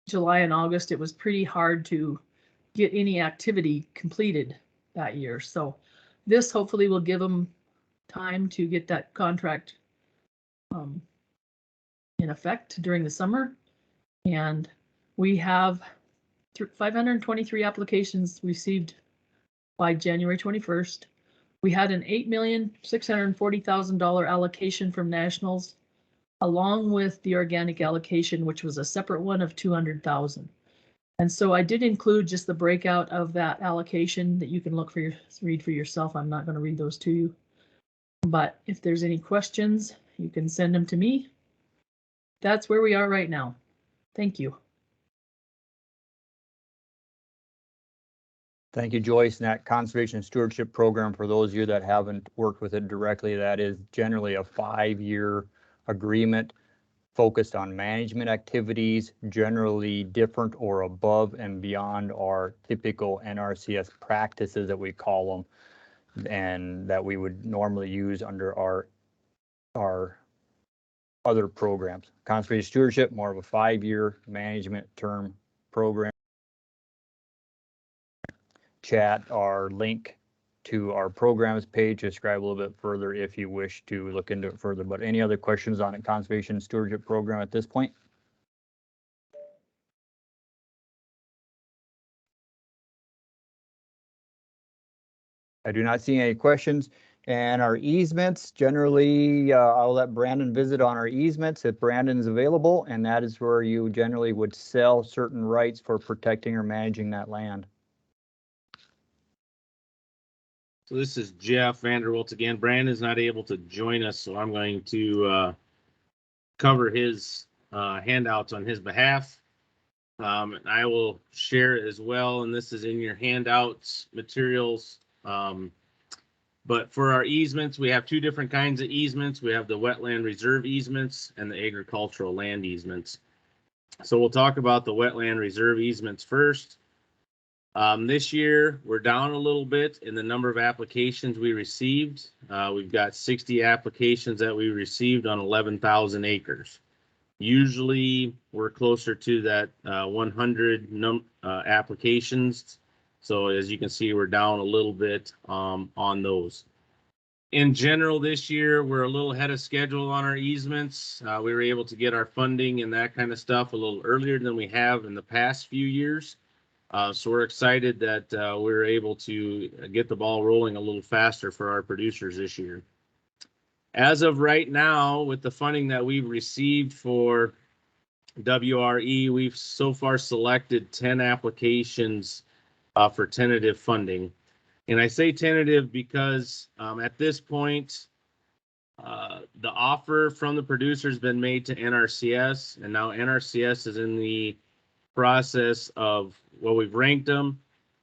July and August. It was pretty hard to get any activity completed that year. So this hopefully will give them time to get that contract in effect during the summer. And we have 523 applications received by January 21st. We had an $8,640,000 allocation from nationals, along with the organic allocation, which was a separate one of 200,000. And so I did include just the breakout of that allocation that you can read for yourself. I'm not going to read those to you, but if there's any questions, you can send them to me. That's where we are right now. Thank you. Thank you, Joyce. And that conservation stewardship program, for those of you that haven't worked with it directly, that is generally a 5-year agreement focused on management activities, generally different or above and beyond our typical NRCS practices that we call them, and that we would normally use under our other programs. Conservation stewardship, more of a 5-year management term program. Chat our link to our programs page to describe a little bit further if you wish to look into it further. But any other questions on a conservation stewardship program at this point? I do not see any questions. And our easements, generally, I'll let Brandon visit on our easements if Brandon is available, and that is where you generally would sell certain rights for protecting or managing that land. So this is Jeff Vanderwilt again. Brandon's not able to join us, so I'm going to cover his handouts on his behalf. And I will share it as well, and this is in your handouts materials. But for our easements, we have two different kinds of easements. We have the wetland reserve easements and the agricultural land easements. So we'll talk about the wetland reserve easements first. This year, we're down a little bit in the number of applications we received. We've got 60 applications that we received on 11,000 acres. Usually, we're closer to that 100 applications. So as you can see, we're down a little bit on those. In general, this year, we're a little ahead of schedule on our easements. We were able to get our funding and that kind of stuff a little earlier than we have in the past few years. So we're excited that we're able to get the ball rolling a little faster for our producers this year. As of right now, with the funding that we've received for WRE, we've so far selected 10 applications for tentative funding. And I say tentative because at this point, the offer from the producer has been made to NRCS, and now NRCS is in the process of, well, we've ranked them,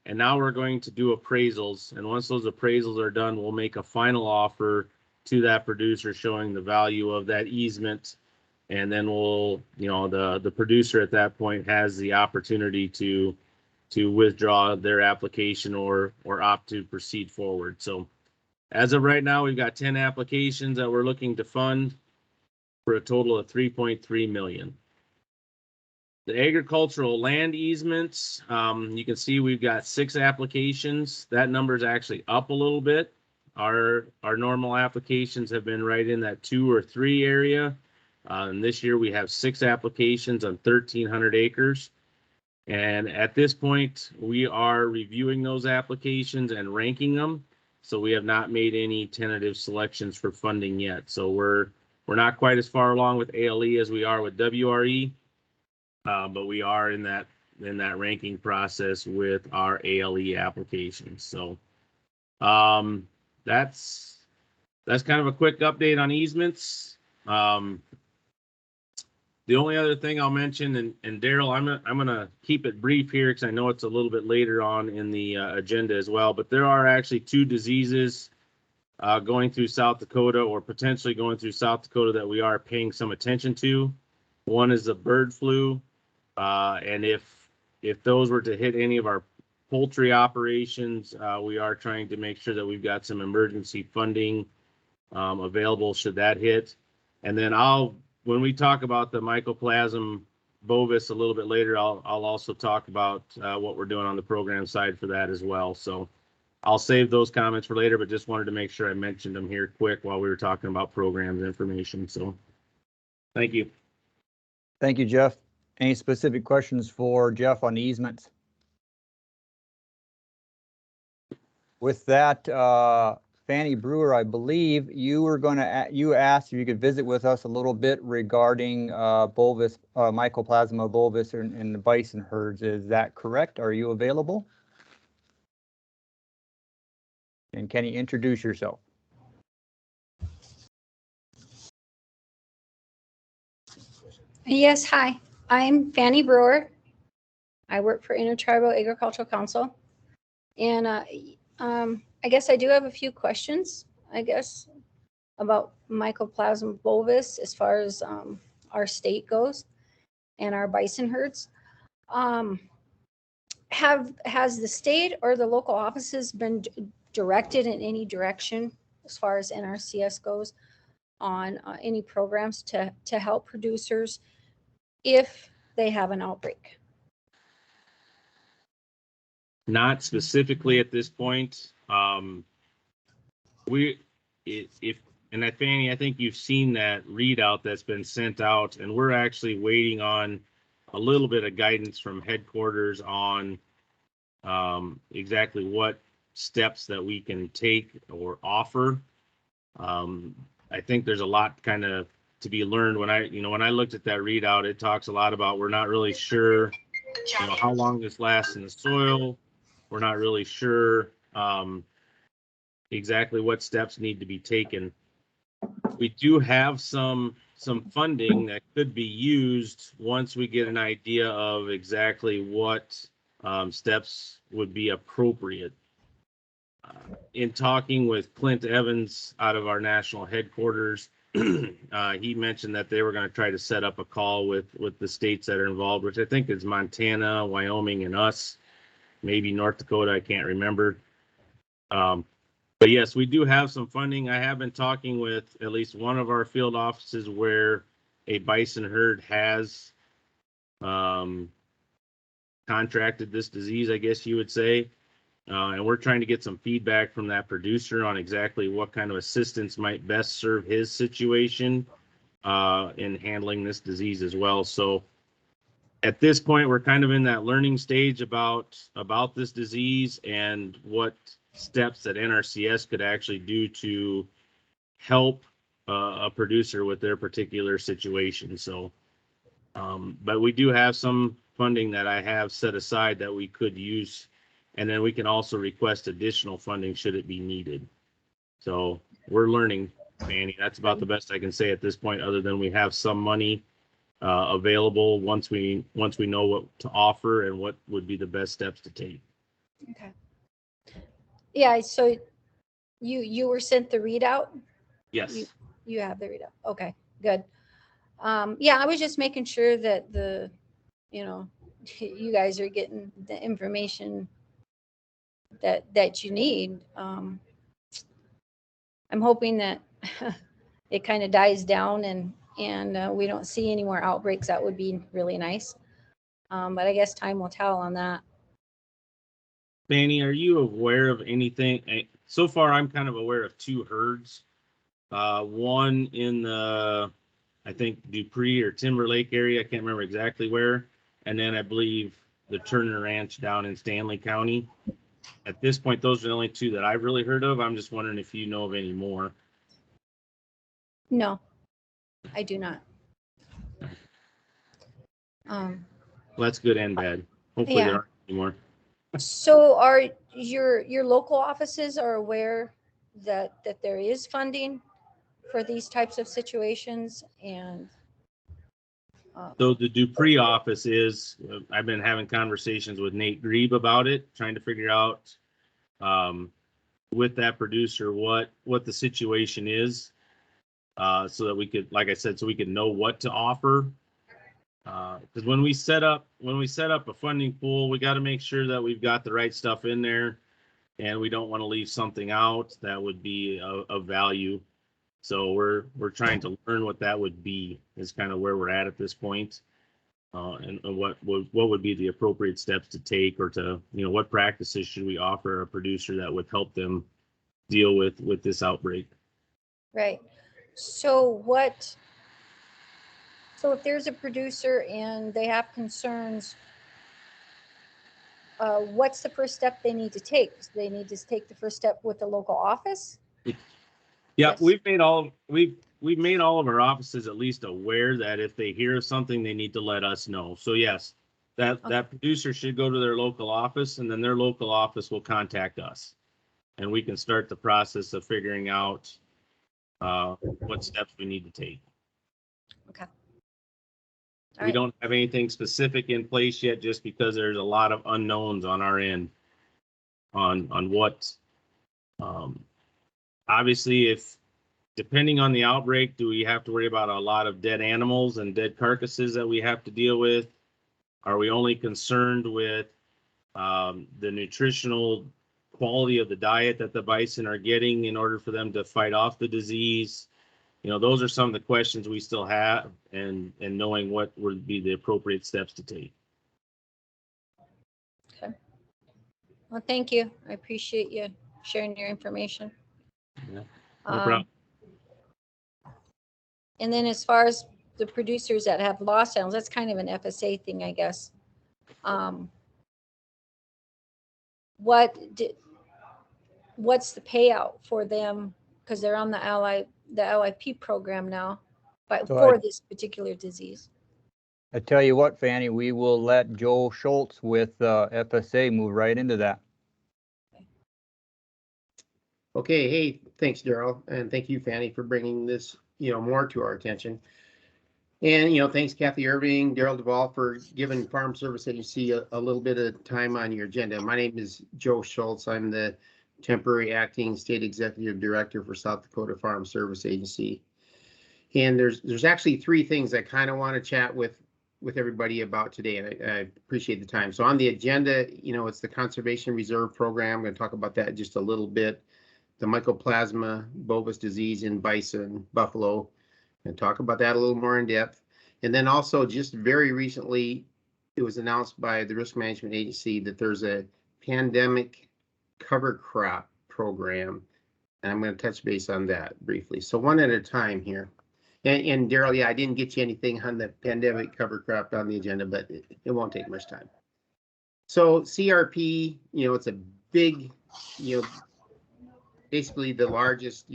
and now we're going to do appraisals. And once those appraisals are done, we'll make a final offer to that producer showing the value of that easement. And then we'll, the producer at that point has the opportunity to withdraw their application or opt to proceed forward. So as of right now, we've got 10 applications that we're looking to fund for a total of $3.3 million. The agricultural land easements, you can see we've got 6 applications. That number is actually up a little bit. Our normal applications have been right in that 2 or 3 area. And this year we have 6 applications on 1,300 acres. And at this point, we are reviewing those applications and ranking them. So we have not made any tentative selections for funding yet. So we're not quite as far along with ALE as we are with WRE, but we are in that ranking process with our ALE applications. So that's kind of a quick update on easements. The only other thing I'll mention, and Daryl, I'm gonna keep it brief here because I know it's a little bit later on in the agenda as well, but there are actually 2 diseases going through South Dakota, or potentially going through South Dakota, that we are paying some attention to. One is the bird flu, and if those were to hit any of our poultry operations, we are trying to make sure that we've got some emergency funding available should that hit. And then when we talk about the Mycoplasma bovis a little bit later, I'll also talk about what we're doing on the program side for that as well. So I'll save those comments for later, but just wanted to make sure I mentioned them here quick while we were talking about programs information. So thank you. Thank you, Jeff. Any specific questions for Jeff on easements? With that, Fanny Brewer, I believe you were going to, you asked if you could visit with us a little bit regarding bovis, Mycoplasma bovis in the bison herds. Is that correct? Are you available? And can you introduce yourself? Yes, hi. I'm Fanny Brewer. I work for Intertribal Agricultural Council. And I guess I do have a few questions, about Mycoplasma bovis as far as our state goes and our bison herds. Has the state or the local offices been directed in any direction as far as NRCS goes on any programs to help producers if they have an outbreak? Not specifically at this point. Fanny, I think you've seen that readout that's been sent out, and we're actually waiting on a little bit of guidance from headquarters on exactly what steps that we can take or offer. I think there's a lot kind of to be learned. When I looked at that readout, it talks a lot about we're not really sure, how long this lasts in the soil. We're not really sure exactly what steps need to be taken. We do have some funding that could be used once we get an idea of exactly what steps would be appropriate. In talking with Clint Evans out of our national headquarters, he mentioned that they were going to try to set up a call with the states that are involved, which I think is Montana, Wyoming, and us, maybe North Dakota, I can't remember. But yes, we do have some funding. I have been talking with at least one of our field offices where a bison herd has contracted this disease, I guess you would say. And we're trying to get some feedback from that producer on exactly what kind of assistance might best serve his situation in handling this disease as well. So at this point, we're kind of in that learning stage about this disease and what steps that NRCS could actually do to help a producer with their particular situation. So, but we do have some funding that I have set aside that we could use. And then we can also request additional funding should it be needed. So we're learning, Fanny. That's about the best I can say at this point, other than we have some money available once we know what to offer and what would be the best steps to take. Okay. Yeah, so you were sent the readout? Yes. You have the readout. Okay, good. Yeah, I was just making sure that you guys are getting the information that you need. I'm hoping that it kind of dies down and we don't see any more outbreaks. That would be really nice. But I guess time will tell on that. Fanny, are you aware of anything? So far, I'm kind of aware of 2 herds. One in the, I think, Dupree or Timber Lake area. I can't remember exactly where. And then I believe the Turner Ranch down in Stanley County. At this point, those are the only two that I've really heard of. I'm just wondering if you know of any more. No, I do not. Well, that's good and bad. Hopefully Yeah. there aren't any more. So are your local offices are aware that there is funding for these types of situations? And So the Dupree office is, I've been having conversations with Nate Grebe about it, trying to figure out with that producer what the situation is, so that we could, like I said, so we could know what to offer. Because when we set up a funding pool, we got to make sure that we've got the right stuff in there, and we don't want to leave something out that would be of value. So we're trying to learn what that would be, is kind of where we're at this point, and what would be the appropriate steps to take, or to, what practices should we offer a producer that would help them deal with this outbreak. right. So if there's a producer and they have concerns, what's the first step they need to take? They need to take the first step with the local office? Yeah, Yes. we've made all of our offices at least aware that if they hear something, they need to let us know. So yes, that producer should go to their local office, and then their local office will contact us, and we can start the process of figuring out what steps we need to take. Okay. We don't have anything specific in place yet, just because there's a lot of unknowns on our end on what, obviously, if depending on the outbreak, do we have to worry about a lot of dead animals and dead carcasses that we have to deal with? Are we only concerned with the nutritional quality of the diet that the bison are getting in order for them to fight off the disease? Those are some of the questions we still have, and knowing what would be the appropriate steps to take. Okay. Well, thank you. I appreciate you sharing your information. Yeah, no problem. And then as far as the producers that have lost animals, that's kind of an FSA thing, I guess. What's the payout for them? Because they're on the LIP program now, but for this particular disease. I tell you what, Fanny, we will let Joe Schultz with FSA move right into that. Okay, hey, thanks, Daryl, and thank you, Fanny, for bringing this, more to our attention. And, thanks, Kathy Irving, Daryl Duvall, for giving Farm Service Agency a little bit of time on your agenda. My name is Joe Schultz. I'm the temporary acting state executive director for South Dakota Farm Service Agency. And there's actually three things I kind of want to chat with everybody about today, and I appreciate the time. So on the agenda, it's the Conservation Reserve Program. I'm going to talk about that just a little bit. The Mycoplasma bovis disease in bison, buffalo, and talk about that a little more in depth. And then also, just very recently, it was announced by the Risk Management Agency that there's a pandemic cover crop program, and I'm going to touch base on that briefly. So one at a time here. And Daryl, yeah, I didn't get you anything on the pandemic cover crop on the agenda, but it won't take much time. So CRP, it's a big, basically the largest,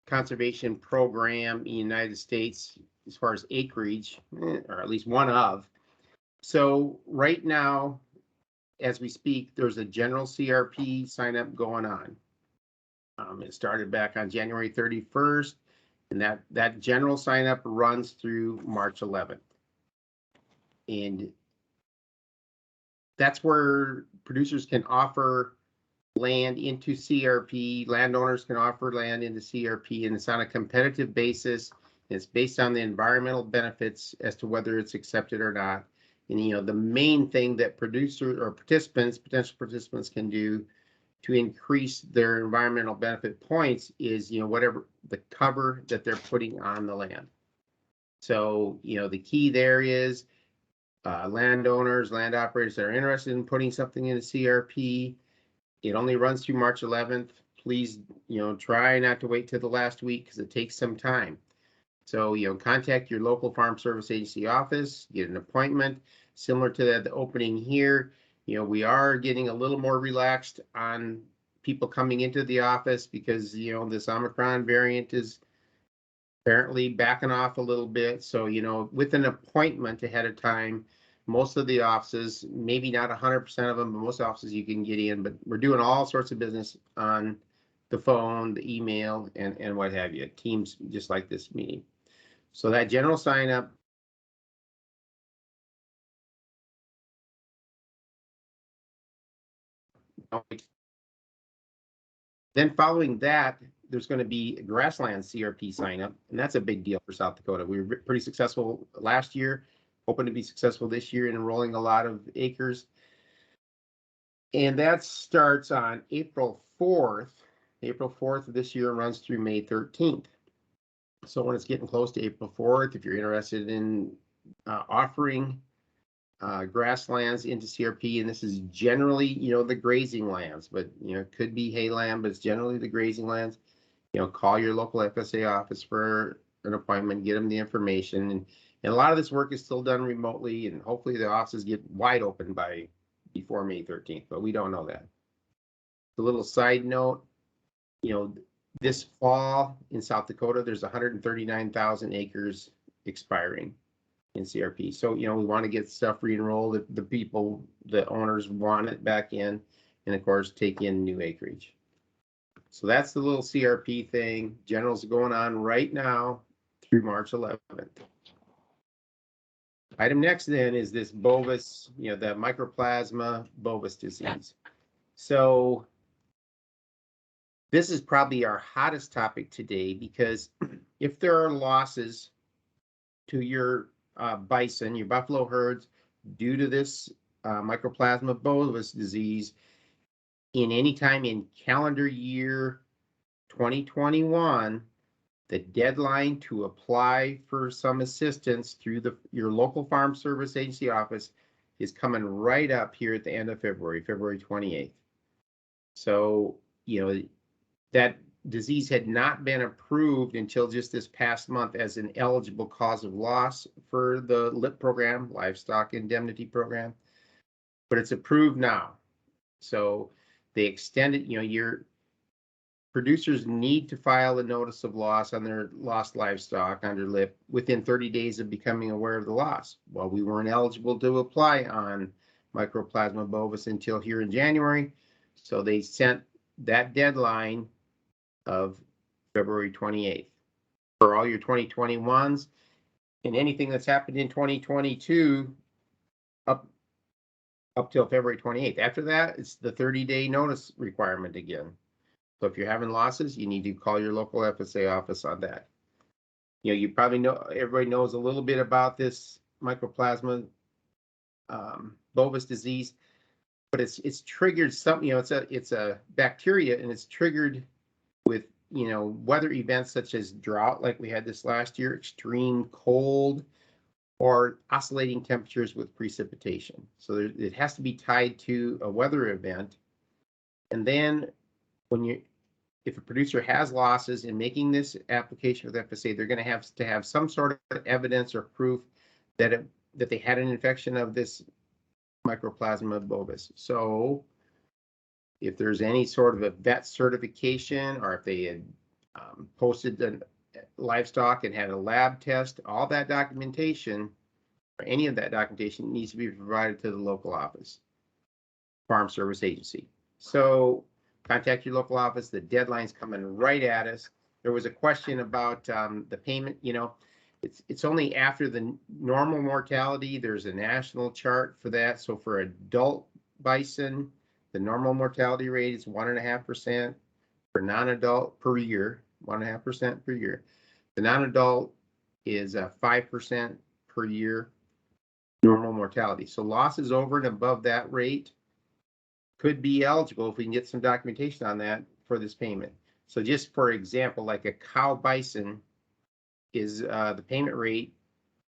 conservation program in the United States as far as acreage, or at least one of. So right now, as we speak, there's a general CRP sign up going on. It started back on January 31st, and that general sign up runs through March 11th. And that's where producers can offer land into CRP, landowners can offer land into CRP, and it's on a competitive basis. It's based on the environmental benefits as to whether it's accepted or not. And the main thing that producers or potential participants can do to increase their environmental benefit points is, whatever the cover that they're putting on the land. So, the key there is landowners, land operators that are interested in putting something into CRP. It only runs through March 11th. Please, try not to wait till the last week, because it takes some time. So, contact your local Farm Service Agency office, get an appointment. similar to the opening here, we are getting a little more relaxed on people coming into the office because, this Omicron variant is apparently backing off a little bit. So, with an appointment ahead of time, most of the offices, maybe not 100% of them, but most offices you can get in, but we're doing all sorts of business on the phone, the email, and what have you, Teams, just like this meeting. So that general sign up, then following that, there's going to be a grassland CRP sign up, and that's a big deal for South Dakota. We were pretty successful last year, hoping to be successful this year in enrolling a lot of acres. And that starts on April 4th. April 4th of this year runs through May 13th. So when it's getting close to April 4th, if you're interested in offering grasslands into CRP, and this is generally, the grazing lands, but, it could be hayland, but it's generally the grazing lands, call your local FSA office for an appointment, get them the information. And a lot of this work is still done remotely, and hopefully the offices get wide open before May 13th, but we don't know that. A little side note, this fall in South Dakota, there's 139,000 acres expiring in CRP. So, we want to get stuff re-enrolled. The people, the owners want it back in, and of course, take in new acreage. So that's the little CRP thing. General's going on right now through March 11th. Item next then is this bovis, the mycoplasma bovis disease. So this is probably our hottest topic today, because if there are losses to your bison, your buffalo herds, due to this mycoplasma bovis disease in any time in calendar year 2021, the deadline to apply for some assistance through your local farm service agency office is coming right up here at the end of February, February 28th. So, that disease had not been approved until just this past month as an eligible cause of loss for the LIP program, Livestock Indemnity Program, but it's approved now. So they extended, your producers need to file a notice of loss on their lost livestock under LIP within 30 days of becoming aware of the loss. Well, we weren't eligible to apply on mycoplasma bovis until here in January, so they sent that deadline of February 28th for all your 2021s, and anything that's happened in 2022 up till February 28th. After that, it's the 30-day notice requirement again. So if you're having losses, you need to call your local FSA office on that. You probably know, everybody knows a little bit about this mycoplasma bovis disease, but it's triggered something, it's a bacteria, and it's triggered with, weather events such as drought, like we had this last year, extreme cold, or oscillating temperatures with precipitation. So it has to be tied to a weather event. And then if a producer has losses in making this application with FSA, they're going to have some sort of evidence or proof that they had an infection of this mycoplasma bovis. So if there's any sort of a vet certification, or if they had posted the livestock and had a lab test, all that documentation, or any of that documentation, needs to be provided to the local office, Farm Service Agency. So contact your local office. The deadline's coming right at us. There was a question about the payment. It's only after the normal mortality. There's a national chart for that. So for adult bison, the normal mortality rate is 1.5%. For non-adult per year, 1.5% per year. The non-adult is 5% per year normal mortality. So losses over and above that rate could be eligible if we can get some documentation on that for this payment. So just for example, like a cow bison is the payment rate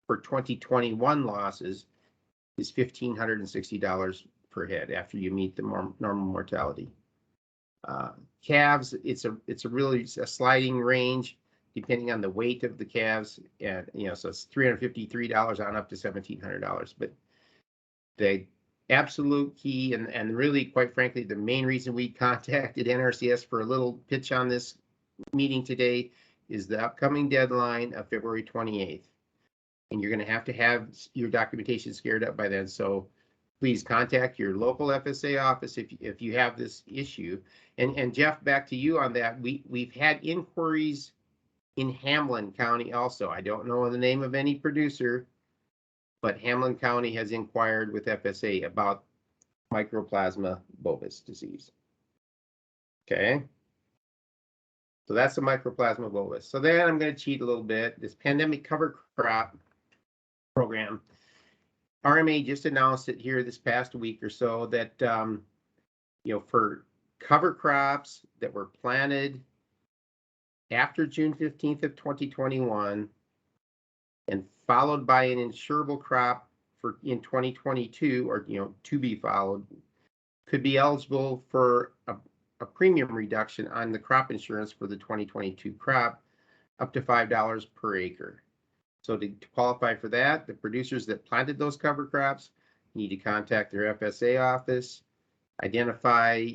for 2021 losses is $1,560 per head after you meet the normal mortality. Calves, it's a really sliding range depending on the weight of the calves, and so it's $353 on up to $1,700. But The absolute key and really, quite frankly, the main reason we contacted NRCS for a little pitch on this meeting today is the upcoming deadline of February 28th. And you're going to have your documentation squared up by then. So please contact your local FSA office if you have this issue. And Jeff, back to you on that. We've had inquiries in Hamlin County also. I don't know the name of any producer, but Hamlin County has inquired with FSA about Mycoplasma bovis disease. Okay. So that's the Mycoplasma bovis. So then I'm going to cheat a little bit. This pandemic cover crop program, RMA just announced it here this past week or so that, for cover crops that were planted after June 15th of 2021 and followed by an insurable crop in 2022, or, to be followed, could be eligible for a premium reduction on the crop insurance for the 2022 crop up to $5 per acre. So to qualify for that, the producers that planted those cover crops need to contact their FSA office, identify,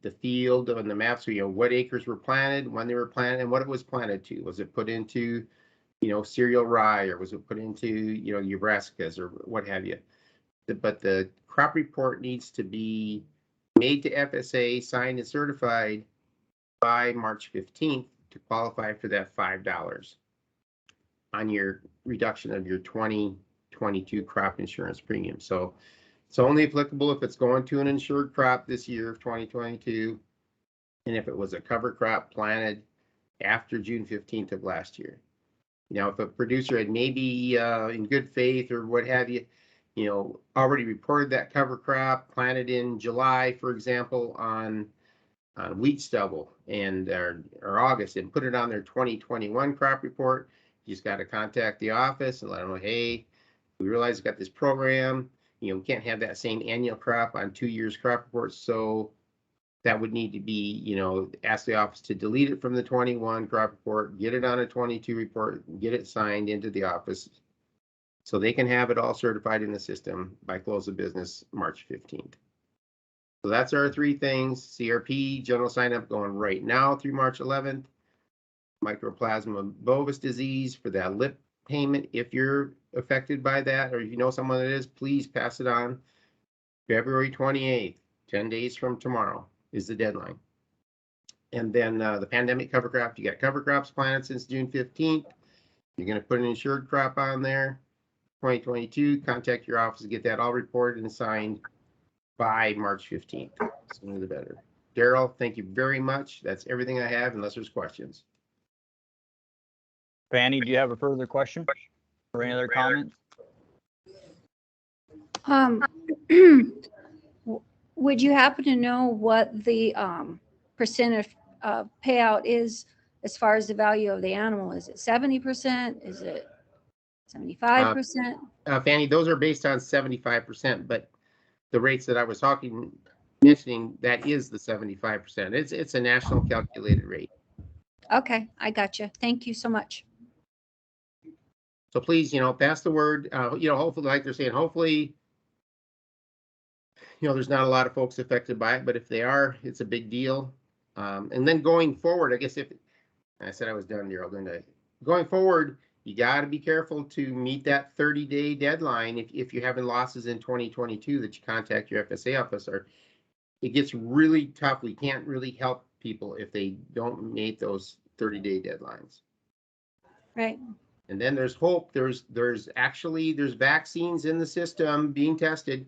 the field on the map. So, what acres were planted, when they were planted, and what it was planted to. Was it put into, cereal rye, or was it put into, your brassicas or what have you? But the crop report needs to be made to FSA, signed and certified by March 15th to qualify for that $5 on your reduction of your 2022 crop insurance premium. So it's only applicable if it's going to an insured crop this year of 2022, and if it was a cover crop planted after June 15th of last year. If a producer had maybe in good faith or what have you, already reported that cover crop planted in July, for example, on wheat stubble or August, and put it on their 2021 crop report, you just got to contact the office and let them know, hey, we realize we got this program. We can't have that same annual crop on 2 years crop reports. So that would need to be, ask the office to delete it from the 21 crop report, get it on a 22 report, get it signed into the office so they can have it all certified in the system by close of business March 15th. So that's our 3 things. CRP, general sign up going right now through March 11th. Mycoplasma bovis disease for that lip payment. If you're affected by that, or you know someone that is, please pass it on. February 28th, 10 days from tomorrow is the deadline. And then the pandemic cover crop, you got cover crops planted since June 15th. You're going to put an insured crop on there. 2022, contact your office to get that all reported and signed by March 15th. Sooner the better. Daryl, thank you very much. That's everything I have, unless there's questions. Fanny, do you have a further question or any other comments? Would you happen to know what the percent of payout is as far as the value of the animal? Is it 70%? Is it 75%? Fanny, those are based on 75%, but the rates that I was mentioning, that is the 75%. It's a national calculated rate. Okay, I got you. Thank you so much. So please, pass the word. Hopefully, like they're saying, hopefully, there's not a lot of folks affected by it, but if they are, it's a big deal. And then going forward, I guess I said I was done, Daryl, didn't I? Going forward, you got to be careful to meet that 30-day deadline if you're having losses in 2022 that you contact your FSA office. Or it gets really tough. We can't really help people if they don't meet those 30-day deadlines. Right. And then there's hope. There's vaccines in the system being tested.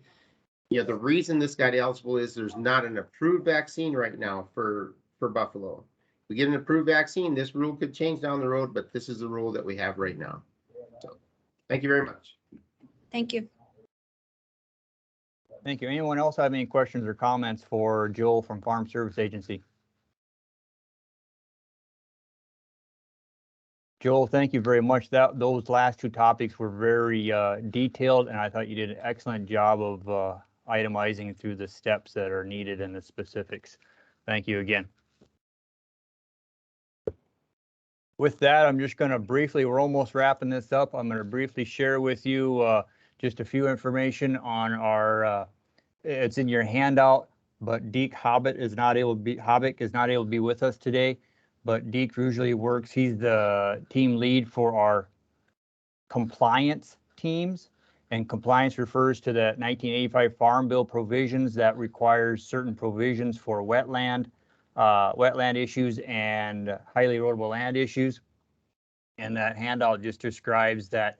The reason this got eligible is there's not an approved vaccine right now for buffalo. If we get an approved vaccine, this rule could change down the road, but this is the rule that we have right now. So thank you very much. Thank you. Thank you. Anyone else have any questions or comments for Joel from Farm Service Agency? Joel, thank you very much. Those last 2 topics were very detailed, and I thought you did an excellent job of itemizing through the steps that are needed and the specifics. Thank you again. With that, I'm just going to briefly, we're almost wrapping this up. I'm going to briefly share with you just a few information on our, it's in your handout, but Deke Hobbit is not able to be with us today, but Deke usually works, he's the team lead for our compliance teams. And compliance refers to the 1985 Farm Bill provisions that requires certain provisions for wetland issues and highly erodible land issues. And that handout just describes that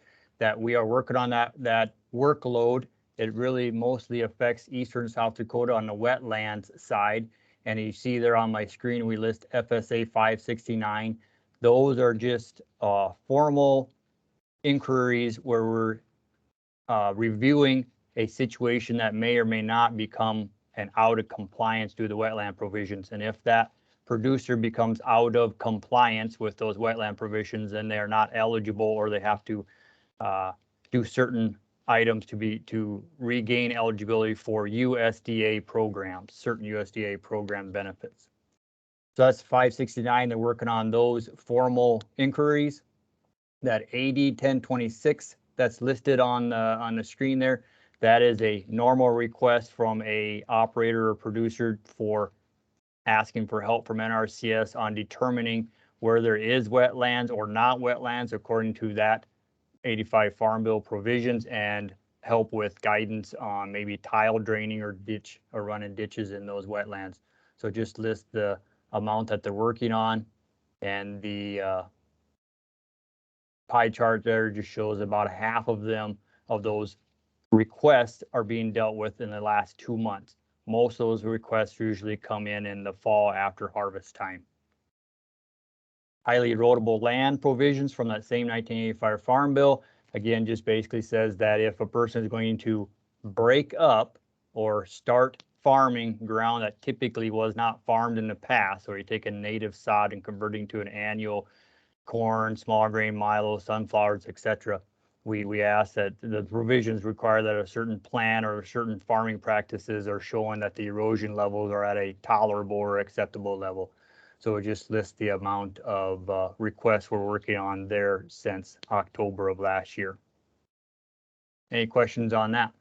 we are working on that workload. It really mostly affects eastern South Dakota on the wetlands side. And you see there on my screen, we list FSA 569. Those are just formal inquiries where we're reviewing a situation that may or may not become an out of compliance due to wetland provisions. And if that producer becomes out of compliance with those wetland provisions, then they are not eligible, or they have to do certain items to regain eligibility for USDA programs, certain USDA program benefits. So that's 569. They're working on those formal inquiries. That AD 1026 that's listed on the screen there, that is a normal request from a operator or producer for asking for help from NRCS on determining where there is wetlands or not wetlands according to that 85 Farm Bill provisions, and help with guidance on maybe tile draining or running ditches in those wetlands. So just list the amount that they're working on, and the pie chart there just shows about half of those requests are being dealt with in the last 2 months. Most of those requests usually come in the fall after harvest time. Highly erodible land provisions from that same 1985 Farm Bill, again, just basically says that if a person is going to break up or start farming ground that typically was not farmed in the past, or you take a native sod and converting to an annual corn, small grain, milo, sunflowers, etc. We ask that the provisions require that a certain plan or certain farming practices are showing that the erosion levels are at a tolerable or acceptable level. So it just lists the amount of requests we're working on there since October of last year. Any questions on that?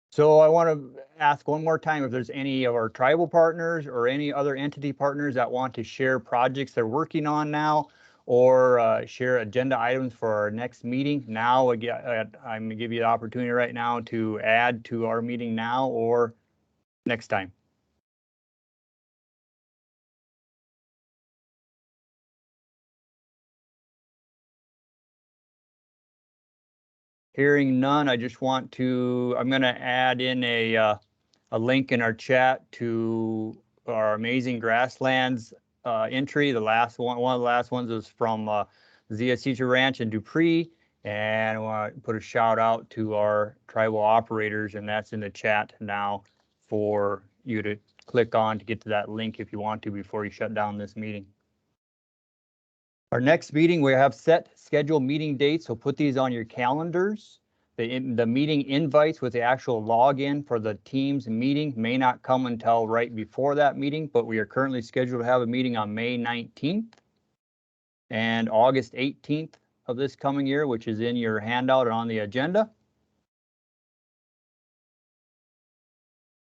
So I want to ask one more time if there's any of our tribal partners or any other entity partners that want to share projects they're working on now, or share agenda items for our next meeting. Now, again, I'm going to give you the opportunity right now to add to our meeting now or next time. Hearing none, I just want to, I'm going to add in a link in our chat to our Amazing Grasslands entry. The last one of the last ones was from Zia Teacher Ranch in Dupree. And I want to put a shout out to our tribal operators, and that's in the chat now for you to click on to get to that link if you want to before you shut down this meeting. Our next meeting, we have set scheduled meeting dates, so put these on your calendars. The meeting invites with the actual login for the Teams meeting may not come until right before that meeting, but we are currently scheduled to have a meeting on May 19th and August 18th of this coming year, which is in your handout and on the agenda.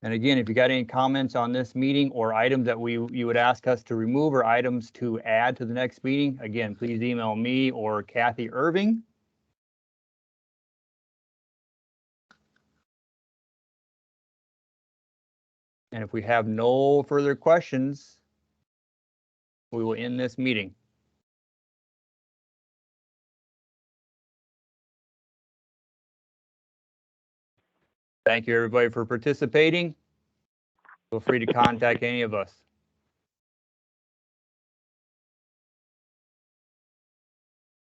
And again, if you got any comments on this meeting or items that you would ask us to remove or items to add to the next meeting, again, please email me or Kathy Irving. And if we have no further questions, we will end this meeting. Thank you, everybody, for participating. Feel free to contact any of us.